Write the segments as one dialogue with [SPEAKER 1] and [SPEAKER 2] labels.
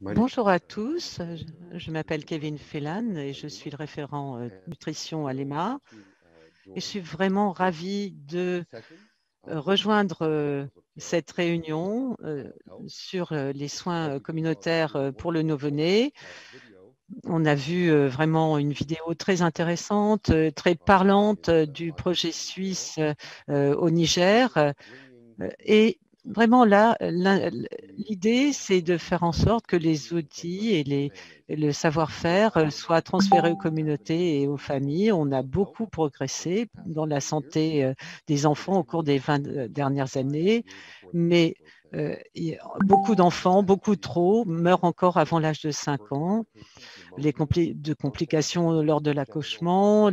[SPEAKER 1] Bonjour à tous, je m'appelle Kevin Phelan et je suis le référent nutrition à l'EMA. Et je suis vraiment ravie de rejoindre cette réunion sur les soins communautaires pour le nouveau-né. On a vu vraiment une vidéo très intéressante, très parlante du projet suisse au Niger. Et vraiment là, l'idée, c'est de faire en sorte que les outils et le savoir-faire soient transférés aux communautés et aux familles. On a beaucoup progressé dans la santé des enfants au cours des 20 dernières années, mais beaucoup d'enfants, beaucoup trop, meurent encore avant l'âge de 5 ans. De complications lors de l'accouchement,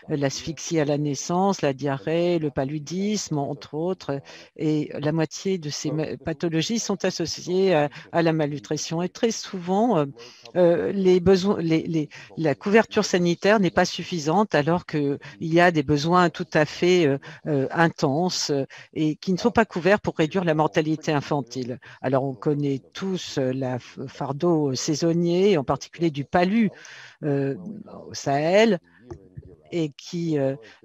[SPEAKER 1] l'asphyxie à la naissance, la diarrhée, le paludisme, entre autres. Et la moitié de ces pathologies sont associées à la malnutrition. Et très souvent, la couverture sanitaire n'est pas suffisante alors qu'il y a des besoins tout à fait intenses et qui ne sont pas couverts pour réduire la mortalité infantile. Alors, on connaît tous le fardeau saisonnier, en particulier du palu au Sahel, et qui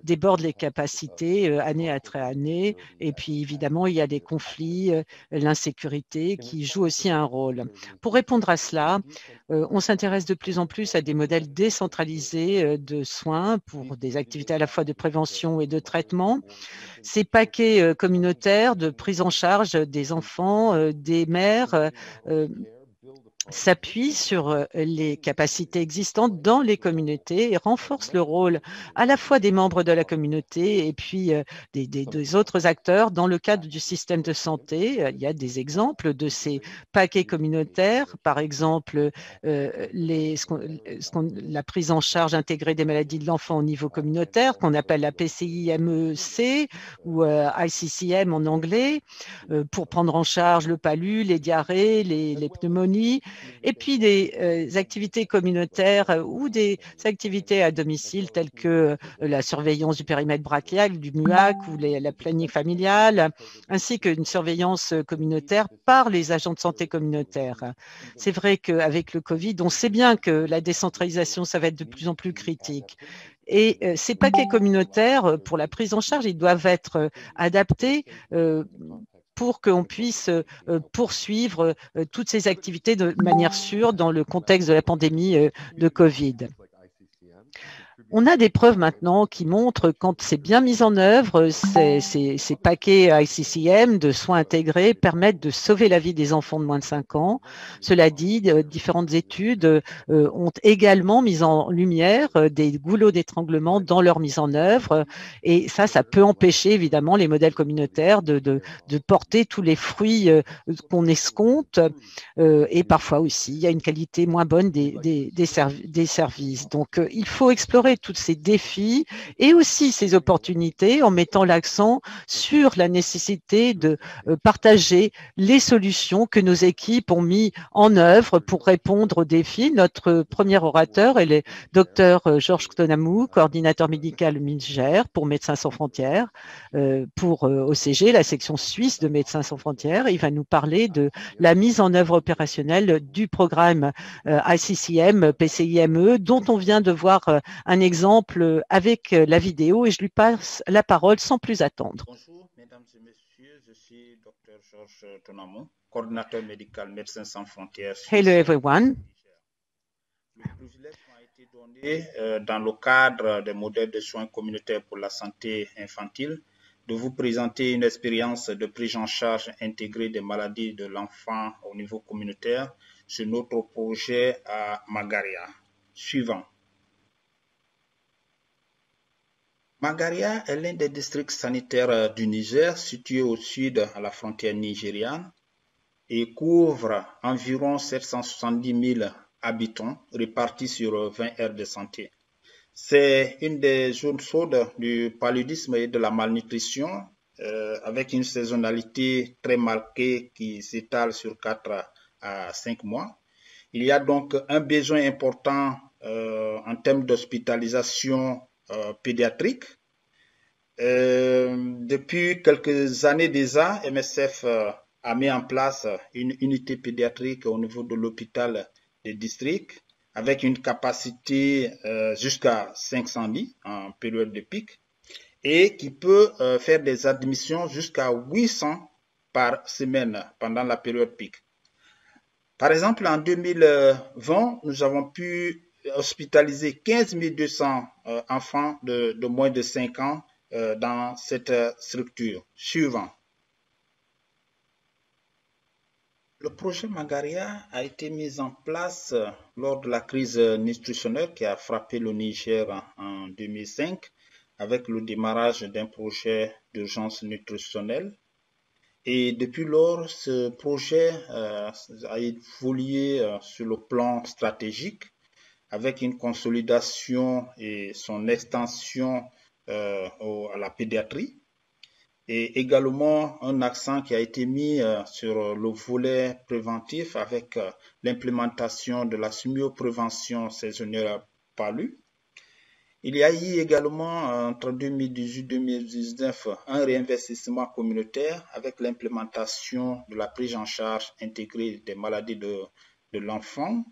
[SPEAKER 1] déborde les capacités année après année. Et puis, évidemment, il y a des conflits, l'insécurité qui joue aussi un rôle. Pour répondre à cela, on s'intéresse de plus en plus à des modèles décentralisés de soins pour des activités à la fois de prévention et de traitement. Ces paquets communautaires de prise en charge des enfants, des mères, s'appuie sur les capacités existantes dans les communautés et renforce le rôle à la fois des membres de la communauté et puis des autres acteurs dans le cadre du système de santé. Il y a des exemples de ces paquets communautaires, par exemple la prise en charge intégrée des maladies de l'enfant au niveau communautaire, qu'on appelle la PCIMEC ou ICCM en anglais, pour prendre en charge le palu, les diarrhées, les pneumonies, et puis des activités communautaires ou des activités à domicile telles que la surveillance du périmètre brachial, du MUAC ou la planning familiale, ainsi qu'une surveillance communautaire par les agents de santé communautaires. C'est vrai qu'avec le Covid, on sait bien que la décentralisation, ça va être de plus en plus critique. Et ces paquets communautaires, pour la prise en charge, ils doivent être adaptés pour qu'on puisse poursuivre toutes ces activités de manière sûre dans le contexte de la pandémie de Covid. On a des preuves maintenant qui montrent quand c'est bien mis en œuvre, ces paquets ICCM de soins intégrés permettent de sauver la vie des enfants de moins de 5 ans. Cela dit, différentes études ont également mis en lumière des goulots d'étranglement dans leur mise en œuvre. Et ça peut empêcher évidemment les modèles communautaires de porter tous les fruits qu'on escompte. Et parfois aussi, il y a une qualité moins bonne des services. Donc, il faut explorer tous ces défis et aussi ces opportunités en mettant l'accent sur la nécessité de partager les solutions que nos équipes ont mis en œuvre pour répondre aux défis. Notre premier orateur est le docteur Georges Ktonamou, coordinateur médical au Niger pour Médecins sans frontières, pour OCG, la section suisse de Médecins sans frontières. Il va nous parler de la mise en œuvre opérationnelle du programme ICCM, PCIME, dont on vient de voir un exemple avec la vidéo, et je lui passe la parole sans plus attendre.
[SPEAKER 2] Bonjour, mesdames et messieurs, je suis Dr Georges Ktonamou, coordinateur médical Médecins sans frontières.
[SPEAKER 1] Hello everyone.
[SPEAKER 2] Le privilège m'a été donné dans le cadre des modèles de soins communautaires pour la santé infantile de vous présenter une expérience de prise en charge intégrée des maladies de l'enfant au niveau communautaire sur notre projet à Magaria. Suivant. Magaria est l'un des districts sanitaires du Niger, situé au sud à la frontière nigériane et couvre environ 770 000 habitants répartis sur 20 aires de santé. C'est une des zones chaudes du paludisme et de la malnutrition, avec une saisonnalité très marquée qui s'étale sur 4 à 5 mois. Il y a donc un besoin important en termes d'hospitalisation pédiatrique. Depuis quelques années déjà, MSF a mis en place une unité pédiatrique au niveau de l'hôpital des districts avec une capacité jusqu'à 500 lits en période de pic et qui peut faire des admissions jusqu'à 800 par semaine pendant la période pic. Par exemple, en 2020, nous avons pu hospitaliser 15 200 enfants de moins de 5 ans dans cette structure. Suivant. Le projet Magaria a été mis en place lors de la crise nutritionnelle qui a frappé le Niger en 2005 avec le démarrage d'un projet d'urgence nutritionnelle. Et depuis lors, ce projet a évolué sur le plan stratégique avec une consolidation et son extension à la pédiatrie. Et également un accent qui a été mis sur le volet préventif avec l'implémentation de la sémioprévention saisonnière palud. Il y a eu également entre 2018 et 2019 un réinvestissement communautaire avec l'implémentation de la prise en charge intégrée des maladies de l'enfant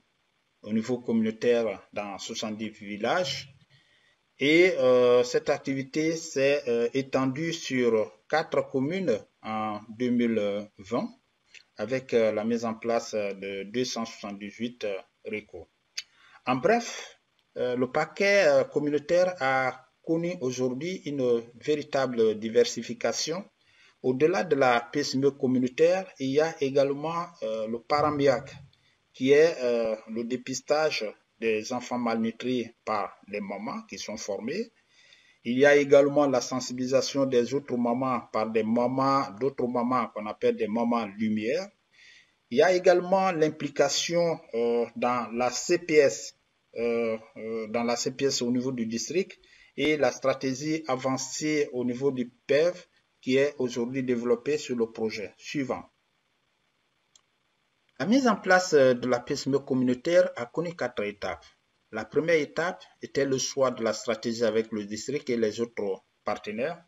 [SPEAKER 2] au niveau communautaire dans 70 villages. Et cette activité s'est étendue sur 4 communes en 2020 avec la mise en place de 278 RECO. En bref, le paquet communautaire a connu aujourd'hui une véritable diversification. Au-delà de la PSME communautaire, il y a également le parambiac qui est le dépistage des enfants malnutris par les mamans qui sont formées. Il y a également la sensibilisation des autres mamans par des mamans, d'autres mamans qu'on appelle des mamans lumière. Il y a également l'implication dans la CPS au niveau du district et la stratégie avancée au niveau du PEV qui est aujourd'hui développée sur le projet suivant. La mise en place de la PSME communautaire a connu 4 étapes. La première étape était le choix de la stratégie avec le district et les autres partenaires.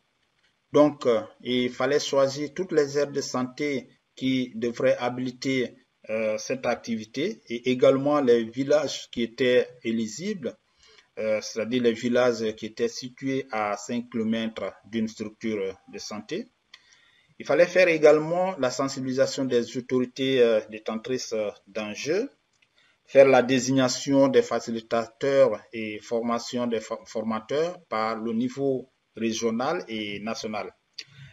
[SPEAKER 2] Donc, il fallait choisir toutes les aires de santé qui devraient habiliter cette activité et également les villages qui étaient éligibles, c'est-à-dire les villages qui étaient situés à 5 km d'une structure de santé. Il fallait faire également la sensibilisation des autorités détentrices d'enjeux, faire la désignation des facilitateurs et formation des formateurs par le niveau régional et national.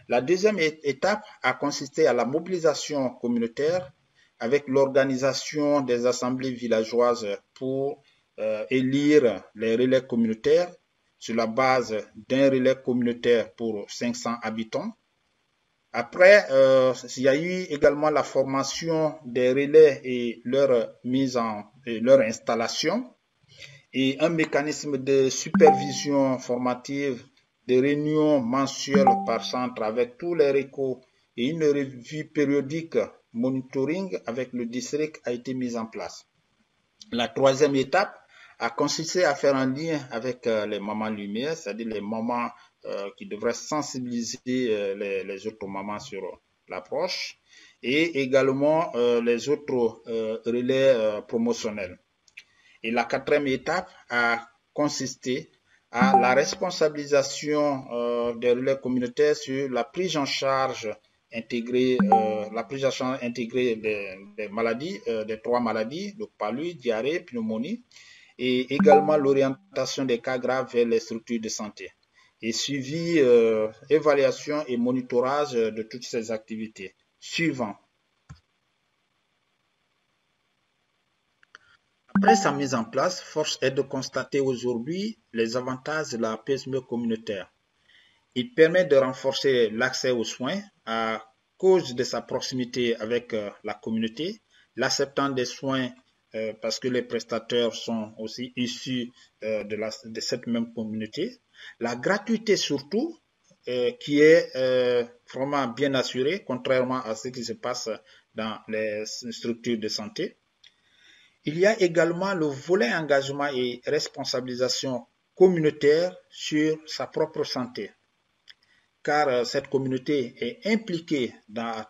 [SPEAKER 2] La deuxième étape a consisté à la mobilisation communautaire avec l'organisation des assemblées villageoises pour élire les relais communautaires sur la base d'un relais communautaire pour 500 habitants. Après, il y a eu également la formation des relais et leur leur installation et un mécanisme de supervision formative, des réunions mensuelles par centre avec tous les RECO et une revue périodique monitoring avec le district a été mise en place. La troisième étape a consisté à faire un lien avec les mamans lumière, c'est-à-dire les mamans qui devraient sensibiliser les autres mamans sur l'approche et également les autres relais promotionnels. Et la quatrième étape a consisté à la responsabilisation des relais communautaires sur la prise en charge intégrée, des maladies, des 3 maladies, le palu, diarrhée, pneumonie, et également l'orientation des cas graves vers les structures de santé. Et suivi, évaluation et monitorage de toutes ces activités. Suivant. Après sa mise en place, force est de constater aujourd'hui les avantages de la PSME communautaire. Il permet de renforcer l'accès aux soins à cause de sa proximité avec la communauté, l'acceptance des soins parce que les prestataires sont aussi issus de cette même communauté, la gratuité surtout qui est vraiment bien assurée contrairement à ce qui se passe dans les structures de santé. Il y a également le volet engagement et responsabilisation communautaire sur sa propre santé, car cette communauté est impliquée dans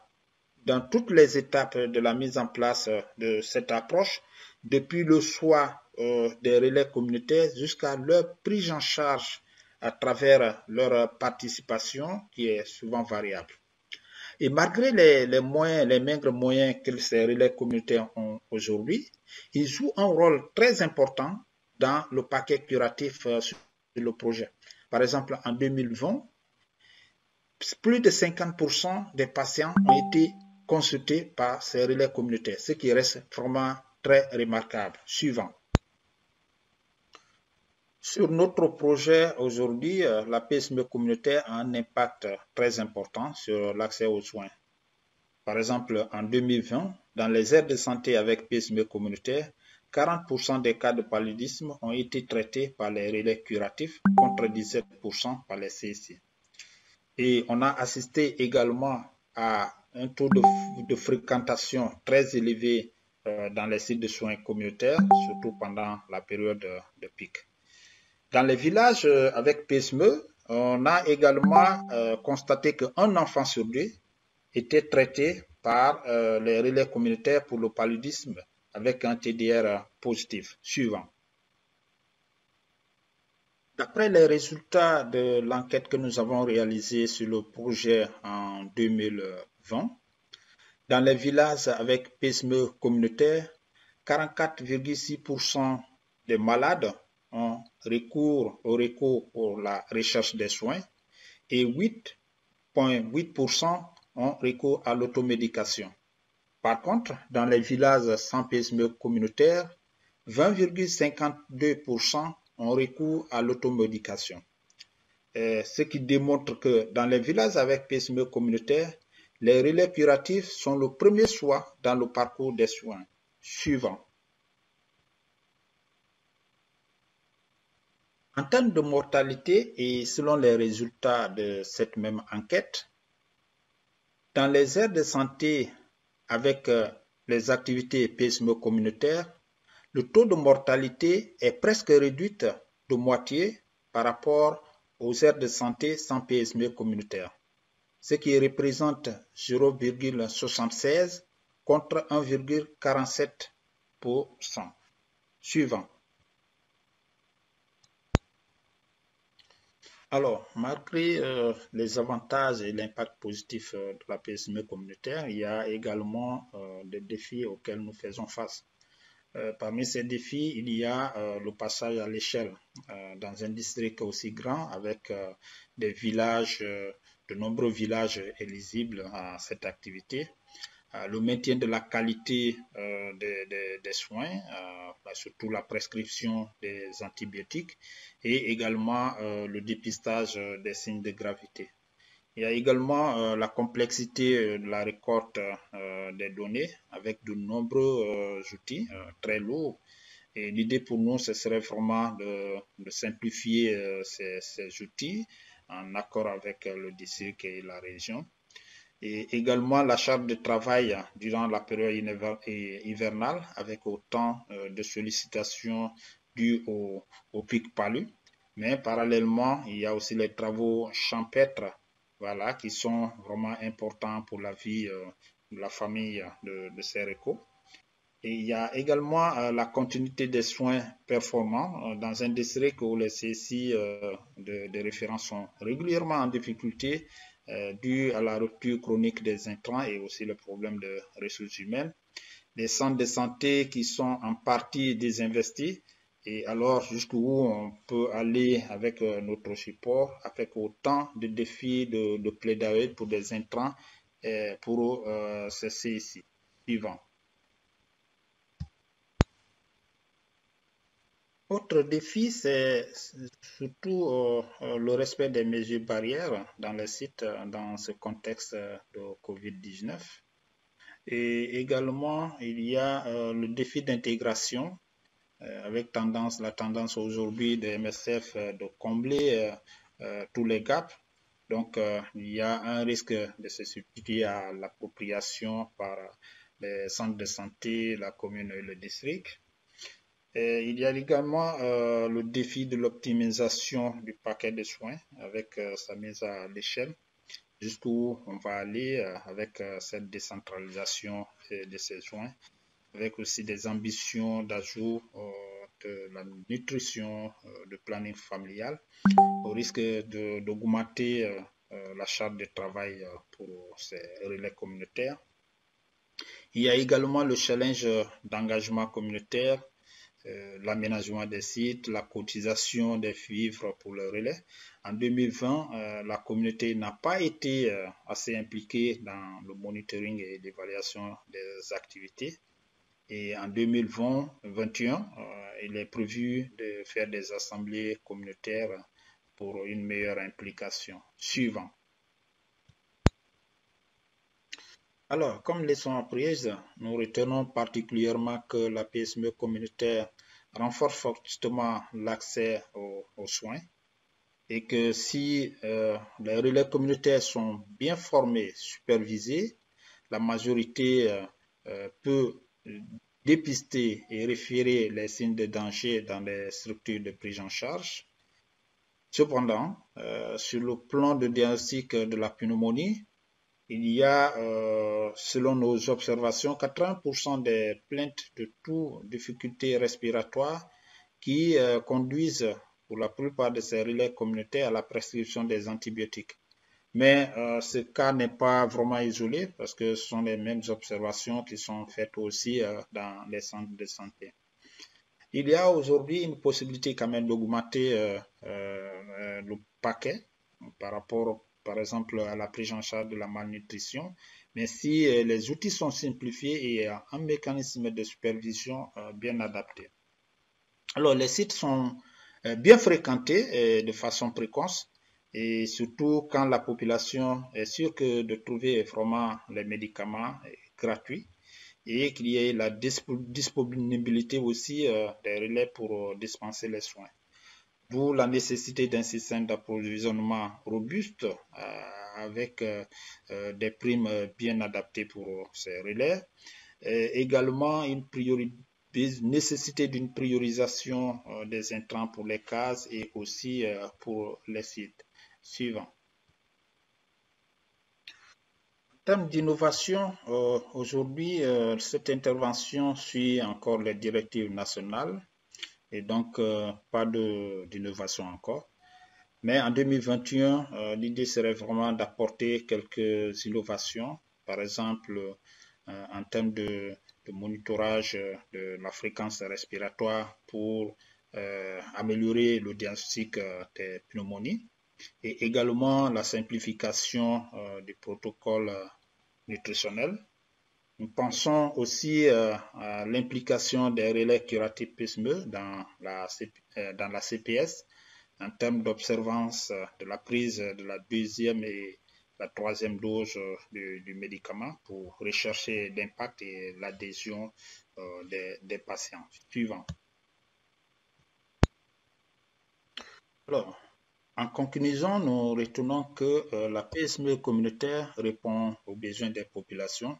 [SPEAKER 2] dans toutes les étapes de la mise en place de cette approche, depuis le choix des relais communautaires jusqu'à leur prise en charge à travers leur participation qui est souvent variable. Et malgré les moyens, les maigres moyens que ces relais communautaires ont aujourd'hui, ils jouent un rôle très important dans le paquet curatif sur le projet. Par exemple, en 2020, plus de 50% des patients ont été consultés par ces relais communautaires, ce qui reste vraiment très remarquable. Suivant. Sur notre projet aujourd'hui, la PSME communautaire a un impact très important sur l'accès aux soins. Par exemple, en 2020, dans les aires de santé avec PSME communautaire, 40% des cas de paludisme ont été traités par les relais curatifs contre 17% par les CSI. Et on a assisté également à un taux de fréquentation très élevé dans les sites de soins communautaires, surtout pendant la période de pic. Dans les villages avec PSME, on a également constaté qu'un enfant sur deux était traité par les relais communautaires pour le paludisme avec un TDR positif. Suivant. D'après les résultats de l'enquête que nous avons réalisée sur le projet en 2020, dans les villages avec PSME communautaire, 44,6% des malades ont recours pour la recherche des soins et 8,8% ont recours à l'automédication. Par contre, dans les villages sans PSME communautaire, 20,52% ont recours à l'automédication. Ce qui démontre que dans les villages avec PSME communautaire, les relais curatifs sont le premier choix dans le parcours des soins. Suivant. En termes de mortalité et selon les résultats de cette même enquête, dans les aires de santé avec les activités PSME communautaires, le taux de mortalité est presque réduit de moitié par rapport aux aires de santé sans PSME communautaire, ce qui représente 0,76 contre 1,47%. Suivant. Alors, malgré les avantages et l'impact positif de la PSME communautaire, il y a également des défis auxquels nous faisons face. Parmi ces défis, il y a le passage à l'échelle dans un district aussi grand avec des villages, de nombreux villages éligibles à cette activité. Le maintien de la qualité des soins, surtout la prescription des antibiotiques et également le dépistage des signes de gravité. Il y a également la complexité de la récolte des données avec de nombreux outils très lourds. Et l'idée pour nous, ce serait vraiment de simplifier ces outils en accord avec le district et la région. Et également la charge de travail durant la période hivernale avec autant de sollicitations dues au pic palu. Mais parallèlement, il y a aussi les travaux champêtres, voilà, qui sont vraiment importants pour la vie de la famille de ces récoltes. Et il y a également la continuité des soins performants dans un district où les CSI de référence sont régulièrement en difficulté dû à la rupture chronique des intrants et aussi le problème de ressources humaines. Des centres de santé qui sont en partie désinvestis et alors jusqu'où on peut aller avec notre support avec autant de défis de plaidoyer pour des intrants pour ces CSI. Suivant. Autre défi, c'est surtout le respect des mesures barrières dans les sites dans ce contexte de Covid-19. Et également, il y a le défi d'intégration avec la tendance aujourd'hui des MSF de combler tous les gaps. Donc, il y a un risque de se substituer à l'appropriation par les centres de santé, la commune et le district. Et il y a également le défi de l'optimisation du paquet de soins avec sa mise à l'échelle. jusqu'où on va aller avec cette décentralisation de ces soins, avec aussi des ambitions d'ajout de la nutrition, de planning familial, au risque d'augmenter la charge de travail pour ces relais communautaires. Il y a également le challenge d'engagement communautaire, l'aménagement des sites, la cotisation des vivres pour le relais. En 2020, la communauté n'a pas été assez impliquée dans le monitoring et l'évaluation des activités. Et en 2021, il est prévu de faire des assemblées communautaires pour une meilleure implication. Suivant. Alors, comme leçon apprise, nous retenons particulièrement que la PSME communautaire renforce fortement l'accès aux soins et que si les relais communautaires sont bien formés, supervisés, la majorité peut dépister et référer les signes de danger dans les structures de prise en charge. Cependant, sur le plan de diagnostic de la pneumonie, il y a, selon nos observations, 80% des plaintes de toutes difficultés respiratoires qui conduisent pour la plupart de ces relais communautaires à la prescription des antibiotiques. Mais ce cas n'est pas vraiment isolé parce que ce sont les mêmes observations qui sont faites aussi dans les centres de santé. Il y a aujourd'hui une possibilité quand même d'augmenter le paquet par rapport, par exemple, à la prise en charge de la malnutrition. Mais si les outils sont simplifiés et un mécanisme de supervision bien adapté. Alors, les sites sont bien fréquentés de façon précoce et surtout quand la population est sûre de trouver vraiment les médicaments gratuits et qu'il y ait la disponibilité aussi des relais pour dispenser les soins. D'où la nécessité d'un système d'approvisionnement robuste avec des primes bien adaptées pour ces relais. Également, une nécessité d'une priorisation des intrants pour les cases et aussi pour les sites suivants. En termes d'innovation, aujourd'hui, cette intervention suit encore les directives nationales et donc pas d'innovation encore. Mais en 2021, l'idée serait vraiment d'apporter quelques innovations, par exemple en termes de monitorage de la fréquence respiratoire pour améliorer le diagnostic des pneumonies et également la simplification du protocole nutritionnel. Nous pensons aussi à l'implication des relais curatifs PSME dans la CPS en termes d'observance de la prise de la deuxième et la troisième dose du médicament pour rechercher l'impact et l'adhésion des patients. Suivant. Alors, en conclusion, nous retenons que la PSME communautaire répond aux besoins des populations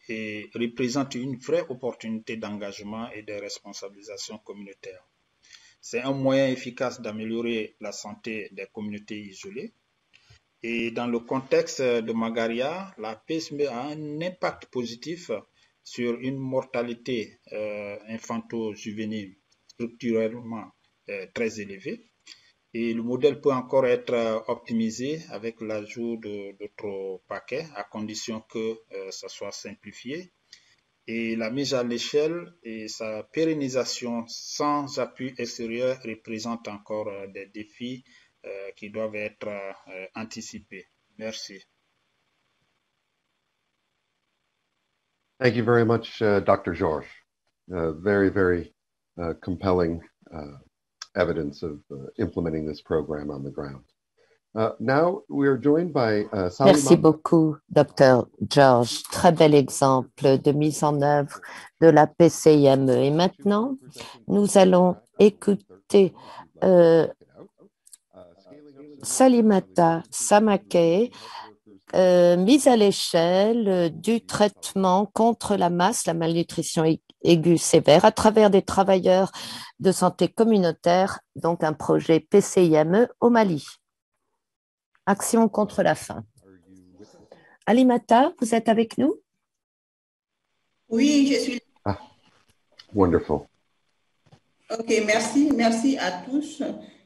[SPEAKER 2] et représente une vraie opportunité d'engagement et de responsabilisation communautaire. C'est un moyen efficace d'améliorer la santé des communautés isolées. Et dans le contexte de Magaria, la PSME a un impact positif sur une mortalité infanto-juvénile structurellement très élevée. Et le modèle peut encore être optimisé avec l'ajout d'autres paquets à condition que ça soit simplifié. Et la mise à l'échelle et sa pérennisation sans appui extérieur représentent encore des défis qui doivent être anticipés. Merci.
[SPEAKER 3] Thank you very much, Dr. Georges. Very, very compelling evidence of implementing this program on the ground. Now we are joined by Salima.
[SPEAKER 4] Merci beaucoup, Dr. Georges. Très bel exemple de mise en œuvre de la PCIME. Et maintenant, nous allons écouter Salimata Samake, mise à l'échelle du traitement contre la masse, la malnutrition aiguë sévère, à travers des travailleurs de santé communautaire, donc un projet PCIME au Mali. Action contre la faim. Alimata, vous êtes avec nous?
[SPEAKER 5] Oui, je suis.
[SPEAKER 3] Ah, wonderful.
[SPEAKER 5] Ok, merci. Merci à tous.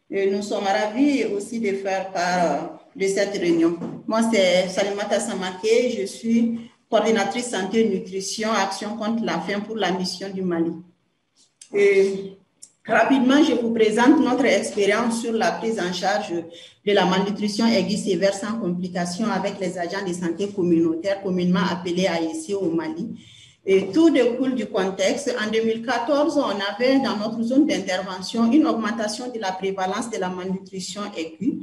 [SPEAKER 5] Nous sommes ravis aussi de faire part de cette réunion. Moi, c'est Salimata Samake. Je suis coordinatrice santé et nutrition, action contre la faim pour la mission du Mali. Rapidement, je vous présente notre expérience sur la prise en charge de la malnutrition aiguë sévère sans complications avec les agents de santé communautaires, communément appelés AIC au Mali. Et tout découle du contexte. En 2014, on avait dans notre zone d'intervention une augmentation de la prévalence de la malnutrition aiguë,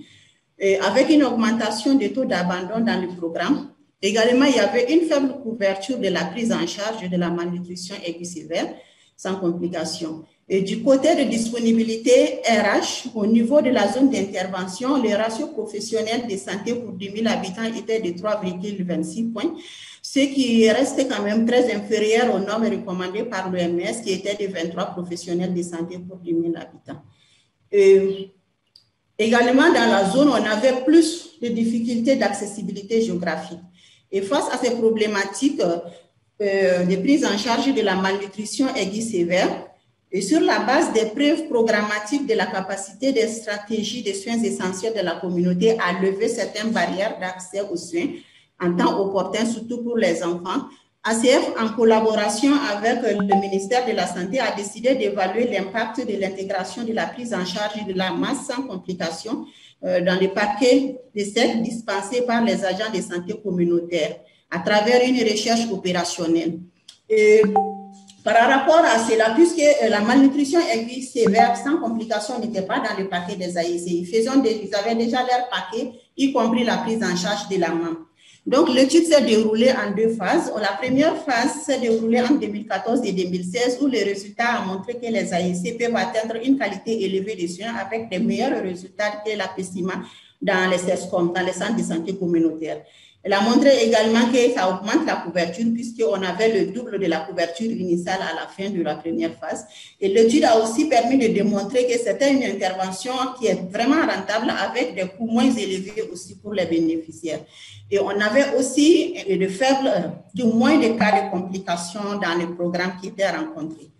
[SPEAKER 5] avec une augmentation des taux d'abandon dans le programme. Également, il y avait une faible couverture de la prise en charge de la malnutrition aiguë sévère sans complications. Et du côté de disponibilité RH, au niveau de la zone d'intervention, les ratios professionnels de santé pour 10 000 habitants étaient de 3,26 points, ce qui reste quand même très inférieur aux normes recommandées par l'OMS, qui était de 23 professionnels de santé pour 10 000 habitants. Également, dans la zone, on avait plus de difficultés d'accessibilité géographique. Et face à ces problématiques de prise en charge de la malnutrition aiguë sévère, et sur la base des preuves programmatiques de la capacité des stratégies de soins essentiels de la communauté à lever certaines barrières d'accès aux soins en temps opportun, surtout pour les enfants, ACF, en collaboration avec le ministère de la Santé, a décidé d'évaluer l'impact de l'intégration de la prise en charge de la masse sans complications dans les paquets de secs dispensés par les agents de santé communautaires à travers une recherche opérationnelle. Par rapport à cela, puisque la malnutrition aiguë sévère sans complications n'était pas dans le paquet des AIC, ils avaient déjà leur paquet, y compris la prise en charge de la maman. Donc, l'étude s'est déroulée en deux phases. La première phase s'est déroulée en 2014 et 2016, où les résultats ont montré que les AIC peuvent atteindre une qualité élevée de soins avec des meilleurs résultats que la PESIMA dans les CESCOM, dans les centres de santé communautaires. Elle a montré également que ça augmente la couverture puisqu'on avait le double de la couverture initiale à la fin de la première phase. Et l'étude a aussi permis de démontrer que c'était une intervention qui est vraiment rentable avec des coûts moins élevés aussi pour les bénéficiaires. Et on avait aussi moins de cas de complications dans les programmes qui étaient rencontrés.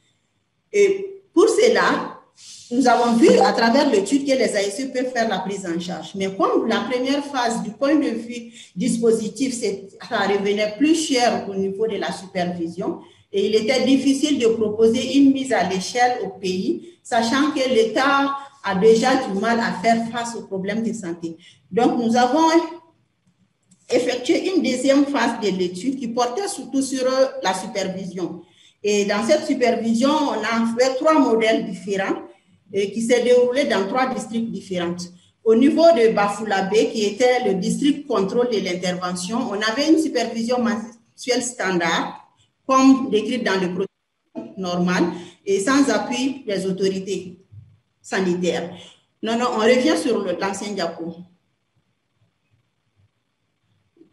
[SPEAKER 5] Et pour cela, nous avons vu à travers l'étude que les AIC peuvent faire la prise en charge. Mais comme la première phase, du point de vue dispositif, ça revenait plus cher au niveau de la supervision et il était difficile de proposer une mise à l'échelle au pays, sachant que l'État a déjà du mal à faire face aux problèmes de santé. Donc, nous avons effectué une deuxième phase de l'étude qui portait surtout sur la supervision. Et dans cette supervision, on a fait 3 modèles différents et qui s'est déroulé dans 3 districts différents. Au niveau de Bafoulamé, qui était le district contrôle de l'intervention, on avait une supervision mensuelle standard, comme décrite dans le protocole normal, et sans appui des autorités sanitaires. Non, on revient sur l'ancien diapo.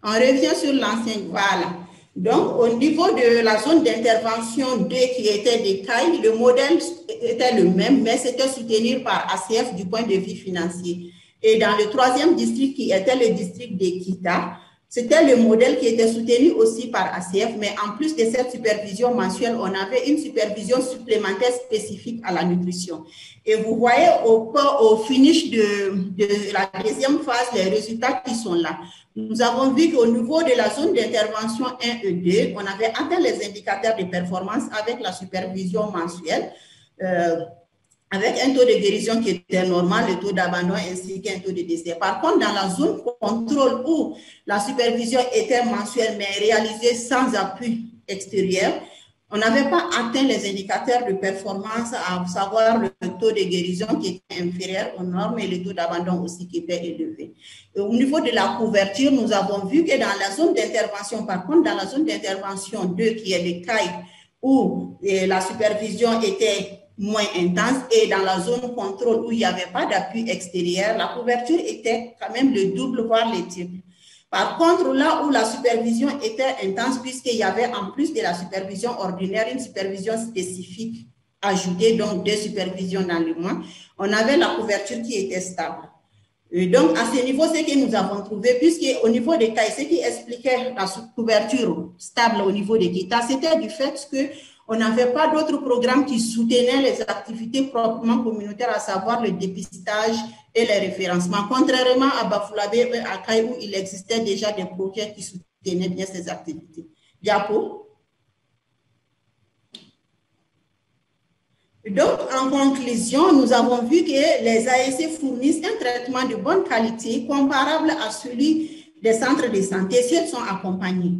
[SPEAKER 5] On revient sur l'ancien, voilà. Donc, au niveau de la zone d'intervention 2 qui était des CAI, le modèle était le même, mais c'était soutenu par ACF du point de vue financier. Et dans le 3e district qui était le district d'Ekita, c'était le modèle qui était soutenu aussi par ACF, mais en plus de cette supervision mensuelle, on avait une supervision supplémentaire spécifique à la nutrition. Et vous voyez au finish de la deuxième phase, les résultats qui sont là. Nous avons vu qu'au niveau de la zone d'intervention 1 et 2, on avait atteint les indicateurs de performance avec la supervision mensuelle, avec un taux de guérison qui était normal, le taux d'abandon ainsi qu'un taux de décès. Par contre, dans la zone contrôle où la supervision était mensuelle mais réalisée sans appui extérieur, on n'avait pas atteint les indicateurs de performance, à savoir le taux de guérison qui était inférieur aux normes et le taux d'abandon aussi qui était élevé. Et au niveau de la couverture, nous avons vu que dans la zone d'intervention, par contre, dans la zone d'intervention 2, qui est le CAI, où la supervision était moins intense, et dans la zone contrôle où il n'y avait pas d'appui extérieur, la couverture était quand même le double, voire le triple. Par contre, là où la supervision était intense, puisqu'il y avait en plus de la supervision ordinaire, une supervision spécifique ajoutée, donc 2 supervisions dans le mois, on avait la couverture qui était stable. Et donc, à ce niveau, c'est que nous avons trouvé, puisqu'au niveau des cas, ce qui expliquait la couverture stable au niveau des Kita, c'était du fait qu'on n'avait pas d'autres programmes qui soutenaient les activités proprement communautaires, à savoir le dépistage et les référencements. Contrairement à Bafoulavé et à Kaï, où il existait déjà des projets qui soutenaient bien ces activités. Diapo. Donc, en conclusion, nous avons vu que les ASC fournissent un traitement de bonne qualité comparable à celui des centres de santé si elles sont accompagnées.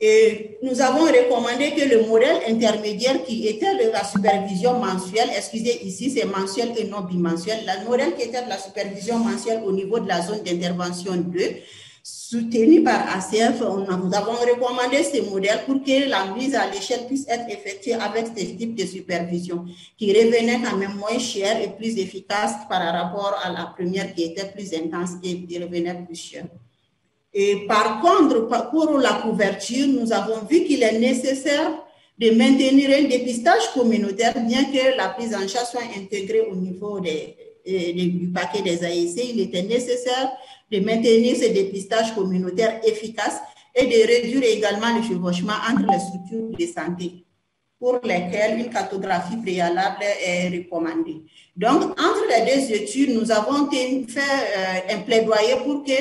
[SPEAKER 5] Et nous avons recommandé que le modèle intermédiaire qui était de la supervision mensuelle, excusez, ici c'est mensuel et non bimensuel, le modèle qui était de la supervision mensuelle au niveau de la zone d'intervention 2, soutenu par ACF, nous avons recommandé ce modèle pour que la mise à l'échelle puisse être effectuée avec ce type de supervision qui revenait quand même moins cher et plus efficace par rapport à la première qui était plus intense et qui revenait plus cher. Et par contre, pour la couverture, nous avons vu qu'il est nécessaire de maintenir un dépistage communautaire, bien que la prise en charge soit intégrée au niveau du paquet des ASC. Il était nécessaire de maintenir ce dépistage communautaire efficace et de réduire également le chevauchement entre les structures de santé, pour lesquelles une cartographie préalable est recommandée. Donc, entre les deux études, nous avons fait un plaidoyer pour que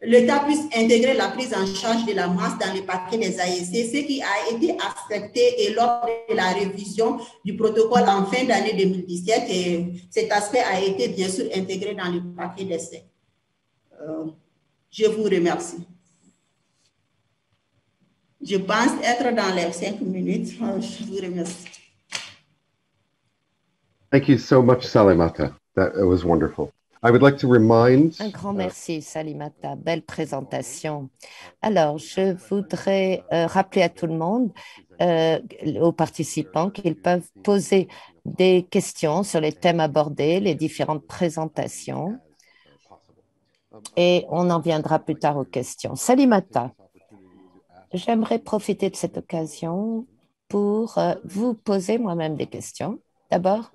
[SPEAKER 5] l'État puisse intégrer la prise en charge de la masse dans les paquets des ASC, ce qui a été accepté et lors de la révision du protocole en fin d'année 2017, et cet aspect a été bien sûr intégré dans le paquet d'essai. Je vous remercie. Je pense être dans les 5 minutes. Je vous remercie.
[SPEAKER 3] Thank you so much, Salimata. That was wonderful. I would like to remind...
[SPEAKER 4] Un grand merci, Salimata. Belle présentation. Alors, je voudrais rappeler à tout le monde, aux participants, qu'ils peuvent poser des questions sur les thèmes abordés, les différentes présentations. Et on en viendra plus tard aux questions. Salimata, j'aimerais profiter de cette occasion pour vous poser moi-même des questions. D'abord,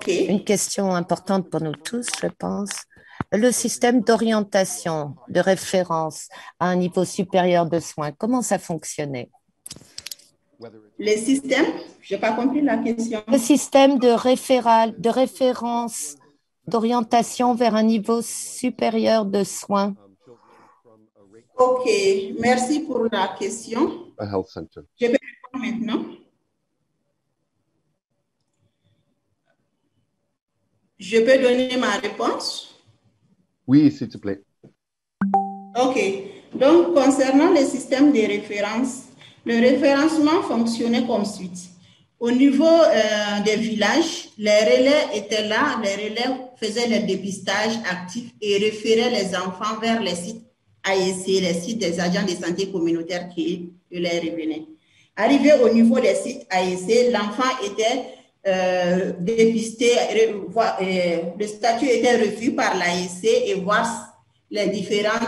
[SPEAKER 4] une question importante pour nous tous, je pense. Le système d'orientation, de référence à un niveau supérieur de soins, comment ça fonctionnait?
[SPEAKER 5] Le système, je n'ai pas compris la question.
[SPEAKER 4] Le système de référence, d'orientation vers un niveau supérieur de soins.
[SPEAKER 5] OK, merci pour la question.
[SPEAKER 3] A health center.
[SPEAKER 5] Je vais répondre maintenant. Je peux donner ma réponse?
[SPEAKER 3] Oui, s'il te plaît.
[SPEAKER 5] OK. Donc, concernant le système de référence, le référencement fonctionnait comme suit. Au niveau des villages, les relais étaient là, les relais faisaient le dépistage actif et référaient les enfants vers les sites ASC, les sites des agents de santé communautaire qui les revenaient. Arrivé au niveau des sites ASC, l'enfant était dépisté, le statut était revu par l'ASC et voir les différents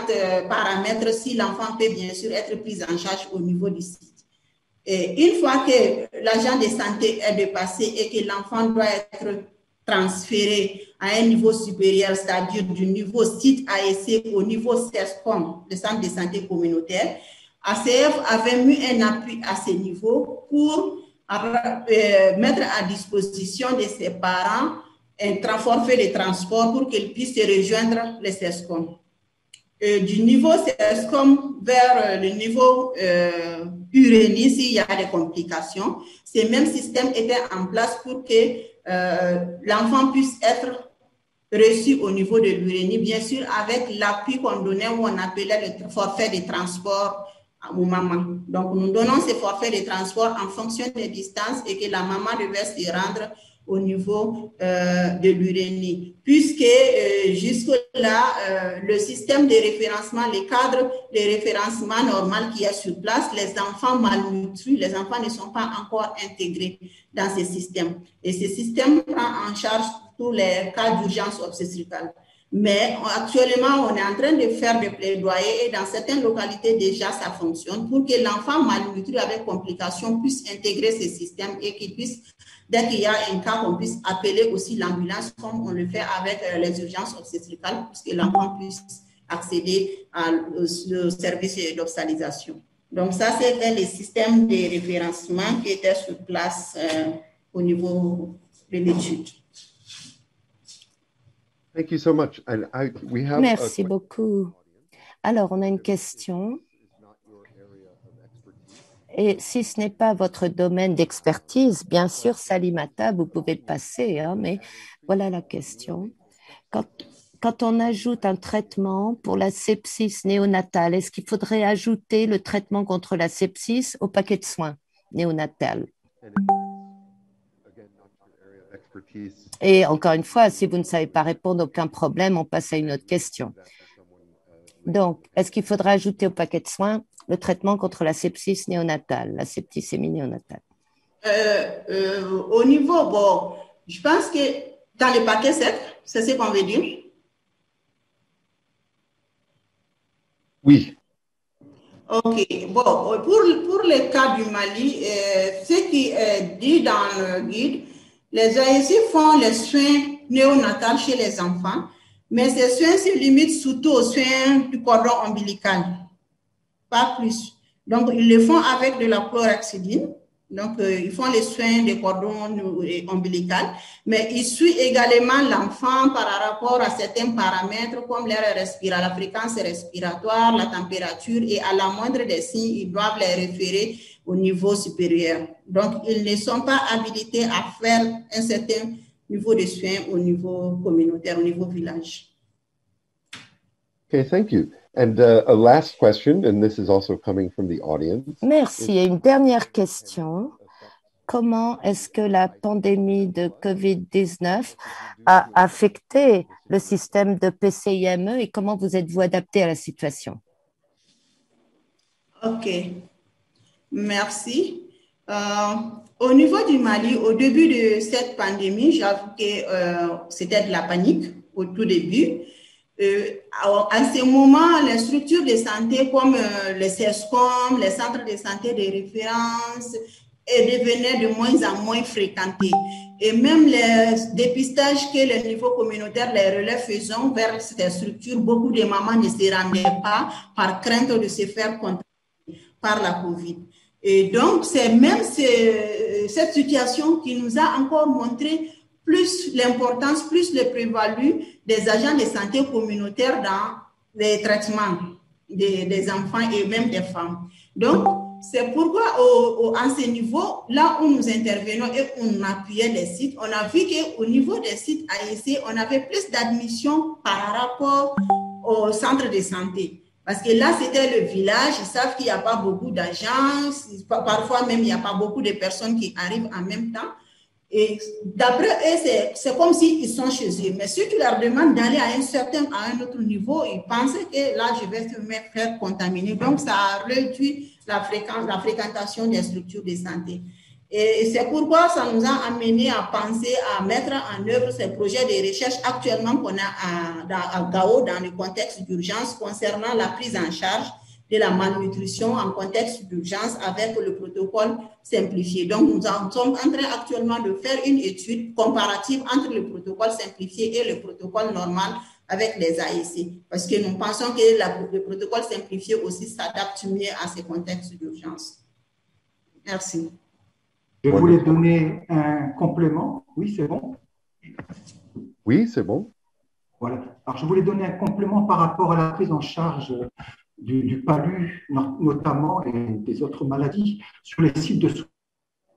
[SPEAKER 5] paramètres si l'enfant peut bien sûr être pris en charge au niveau du site. Et une fois que l'agent de santé est dépassé et que l'enfant doit être transféré à un niveau supérieur, c'est-à-dire du niveau site ASC au niveau CESCOM, le centre de santé communautaire, ACF avait mis un appui à ce niveau pour mettre à disposition de ses parents un forfait de transport pour qu'ils puissent rejoindre les CESCOM. Du niveau CESCOM vers le niveau URENI, s'il y a des complications, ce même système était en place pour que l'enfant puisse être reçu au niveau de l'URENI, bien sûr avec l'appui qu'on donnait où on appelait le forfait de transport aux mamans. Donc, nous donnons ces forfaits de transport en fonction des distances et que la maman devait se rendre au niveau de l'URENI. Puisque jusque-là, le système de référencement, les cadres de référencement normal qui est sur place, les enfants malnutris, les enfants ne sont pas encore intégrés dans ce système. Et ce système prend en charge tous les cas d'urgence obstétricale. Mais actuellement, on est en train de faire des plaidoyers et dans certaines localités déjà ça fonctionne pour que l'enfant malnutri avec complications puisse intégrer ces systèmes et qu'il puisse, dès qu'il y a un cas, qu'on puisse appeler aussi l'ambulance comme on le fait avec les urgences obstétricales pour que l'enfant puisse accéder au service d'hospitalisation. Donc ça, c'était les systèmes de référencement qui étaient sur place au niveau de l'étude.
[SPEAKER 3] Thank you so much.
[SPEAKER 4] Merci beaucoup. Alors, on a une question. Et si ce n'est pas votre domaine d'expertise, bien sûr, Salimata, vous pouvez le passer, hein, mais voilà la question. Quand on ajoute un traitement pour la sepsis néonatale, est-ce qu'il faudrait ajouter le traitement contre la sepsis au paquet de soins néonatal? Et encore une fois, si vous ne savez pas répondre, aucun problème, on passe à une autre question. Donc, est-ce qu'il faudra ajouter au paquet de soins le traitement contre la sepsis néonatale, la septicémie néonatale?
[SPEAKER 5] Au niveau, bon, je pense que dans le paquet 7, c'est ce qu'on veut dire.
[SPEAKER 3] Oui.
[SPEAKER 5] OK. Bon, pour le cas du Mali, ce qui est dit dans le guide, les AEC font les soins néonatals chez les enfants, mais ces soins se limitent surtout aux soins du cordon ombilical, pas plus. Donc, ils le font avec de la chlorhexidine. Donc, ils font les soins des cordons ombilicaux, mais ils suivent également l'enfant par rapport à certains paramètres comme l'air respiratoire, la fréquence respiratoire, la température, et à la moindre des signes, ils doivent les référer au niveau supérieur. Donc, ils ne sont pas habilités à faire un certain niveau de soins au niveau communautaire, au niveau village.
[SPEAKER 3] Okay, thank you. And a last question, and this is also coming from the audience.
[SPEAKER 4] Merci. Et une dernière question. Comment est-ce que la pandémie de COVID-19 a affecté le système de PCIME et comment vous êtes-vous adapté à la situation?
[SPEAKER 5] OK. Merci. Au niveau du Mali, au début de cette pandémie, j'avoue que c'était de la panique au tout début. À ce moment, les structures de santé comme les CESCOM, les centres de santé de référence, devenaient de moins en moins fréquentés. Et même les dépistages que le niveau communautaire, les relais faisant vers ces structures, beaucoup de mamans ne se rendaient pas par crainte de se faire contaminer par la COVID. Et donc, c'est même cette situation qui nous a encore montré plus l'importance, plus le prévalu des agents de santé communautaire dans les traitements des enfants et même des femmes. Donc, c'est pourquoi à ce niveau, là où nous intervenons et on appuyait les sites, on a vu qu'au niveau des sites AEC, on avait plus d'admission par rapport au centre de santé. Parce que là, c'était le village, ils savent qu'il n'y a pas beaucoup d'agents, parfois même il n'y a pas beaucoup de personnes qui arrivent en même temps. Et d'après eux, c'est comme s'ils sont chez eux. Mais si tu leur demandes d'aller à un autre niveau, ils pensent que là, je vais se faire contaminer. Donc, ça a réduit la fréquentation des structures de santé. Et c'est pourquoi ça nous a amené à penser à mettre en œuvre ces projets de recherche actuellement qu'on a à Gao dans le contexte d'urgence concernant la prise en charge de la malnutrition en contexte d'urgence avec le protocole simplifié. Donc, nous sommes en train actuellement de faire une étude comparative entre le protocole simplifié et le protocole normal avec les AEC, parce que nous pensons que le protocole simplifié aussi s'adapte mieux à ces contextes d'urgence. Merci.
[SPEAKER 6] Je voulais donner un complément. Oui, c'est bon?
[SPEAKER 3] Oui, c'est bon.
[SPEAKER 6] Voilà. Alors, je voulais donner un complément par rapport à la prise en charge du palu, notamment, et des autres maladies, sur les sites de soins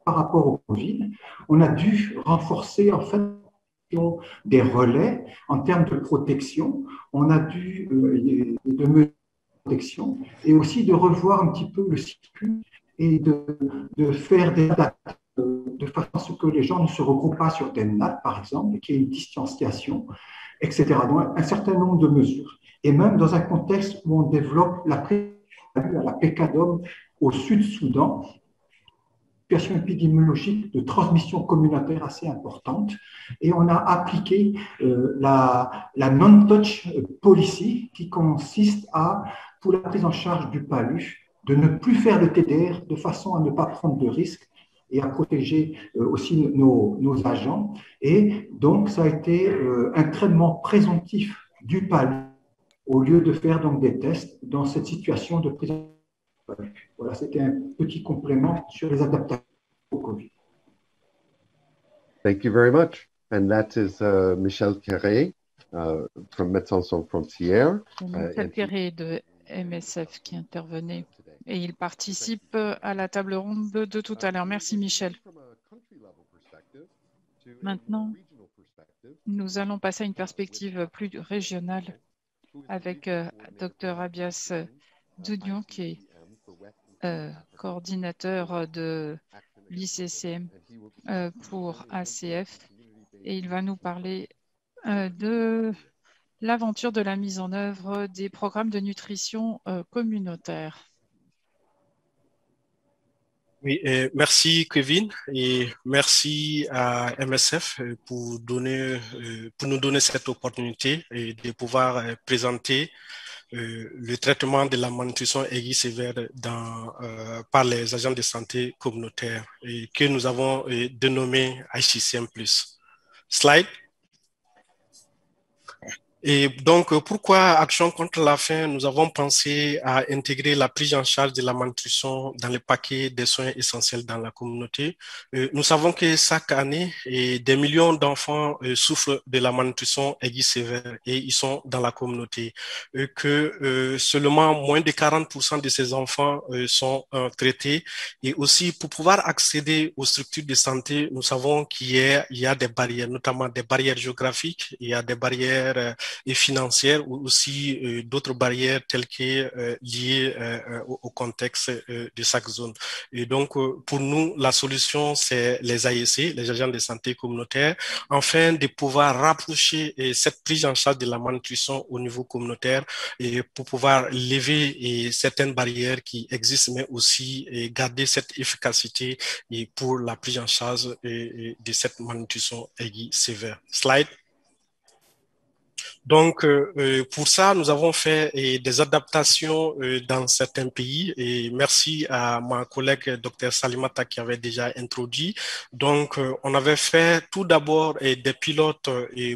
[SPEAKER 6] par rapport au Covid. On a dû renforcer, en fait, des relais en termes de protection. On a dû de mesures de protection et aussi de revoir un petit peu le circuit et de faire des dates de façon à ce que les gens ne se regroupent pas sur des nattes, par exemple, qu'il y ait une distanciation, etc. Donc, un certain nombre de mesures. Et même dans un contexte où on développe la PECADOM au Sud-Soudan, situation épidémiologique de transmission communautaire assez importante et on a appliqué la non-touch policy qui consiste à, pour la prise en charge du palu, de ne plus faire de TDR de façon à ne pas prendre de risques et à protéger aussi nos agents. Et donc, ça a été un traitement présomptif du palu au lieu de faire donc des tests dans cette situation de prise en charge. Voilà, c'était un petit complément sur les adaptations au Covid.
[SPEAKER 3] Thank you very much. And that is Michel Carré from Médecins Sans Frontières.
[SPEAKER 7] Michel Carré de MSF qui intervenait. Et il participe à la table ronde de tout à l'heure. Merci Michel. Maintenant, nous allons passer à une perspective plus régionale avec Dr Abias Doudnion qui est coordinateur de l'ICCM pour ACF et il va nous parler de l'aventure de la mise en œuvre des programmes de nutrition communautaire.
[SPEAKER 8] Oui, merci Kevin et merci à MSF pour nous donner cette opportunité de pouvoir présenter le traitement de la malnutrition aiguë sévère par les agents de santé communautaires et que nous avons dénommé ICCM+. Slide. Et donc, pourquoi Action contre la faim, nous avons pensé à intégrer la prise en charge de la malnutrition dans le paquet des soins essentiels dans la communauté. Nous savons que chaque année, des millions d'enfants souffrent de la malnutrition aiguë sévère et ils sont dans la communauté. Que seulement moins de 40% de ces enfants sont traités. Et aussi, pour pouvoir accéder aux structures de santé, nous savons qu'il y a des barrières, notamment des barrières géographiques, il y a des barrières et financières ou aussi d'autres barrières telles que liées au contexte de chaque zone. Et donc, pour nous, la solution, c'est les ASC, les agents de santé communautaire, afin de pouvoir rapprocher cette prise en charge de la malnutrition au niveau communautaire et pour pouvoir lever certaines barrières qui existent, mais aussi garder cette efficacité pour la prise en charge de cette malnutrition aiguë sévère. Slide. Donc, pour ça, nous avons fait des adaptations dans certains pays et merci à ma collègue Dr Salimata qui avait déjà introduit. Donc, on avait fait tout d'abord des pilotes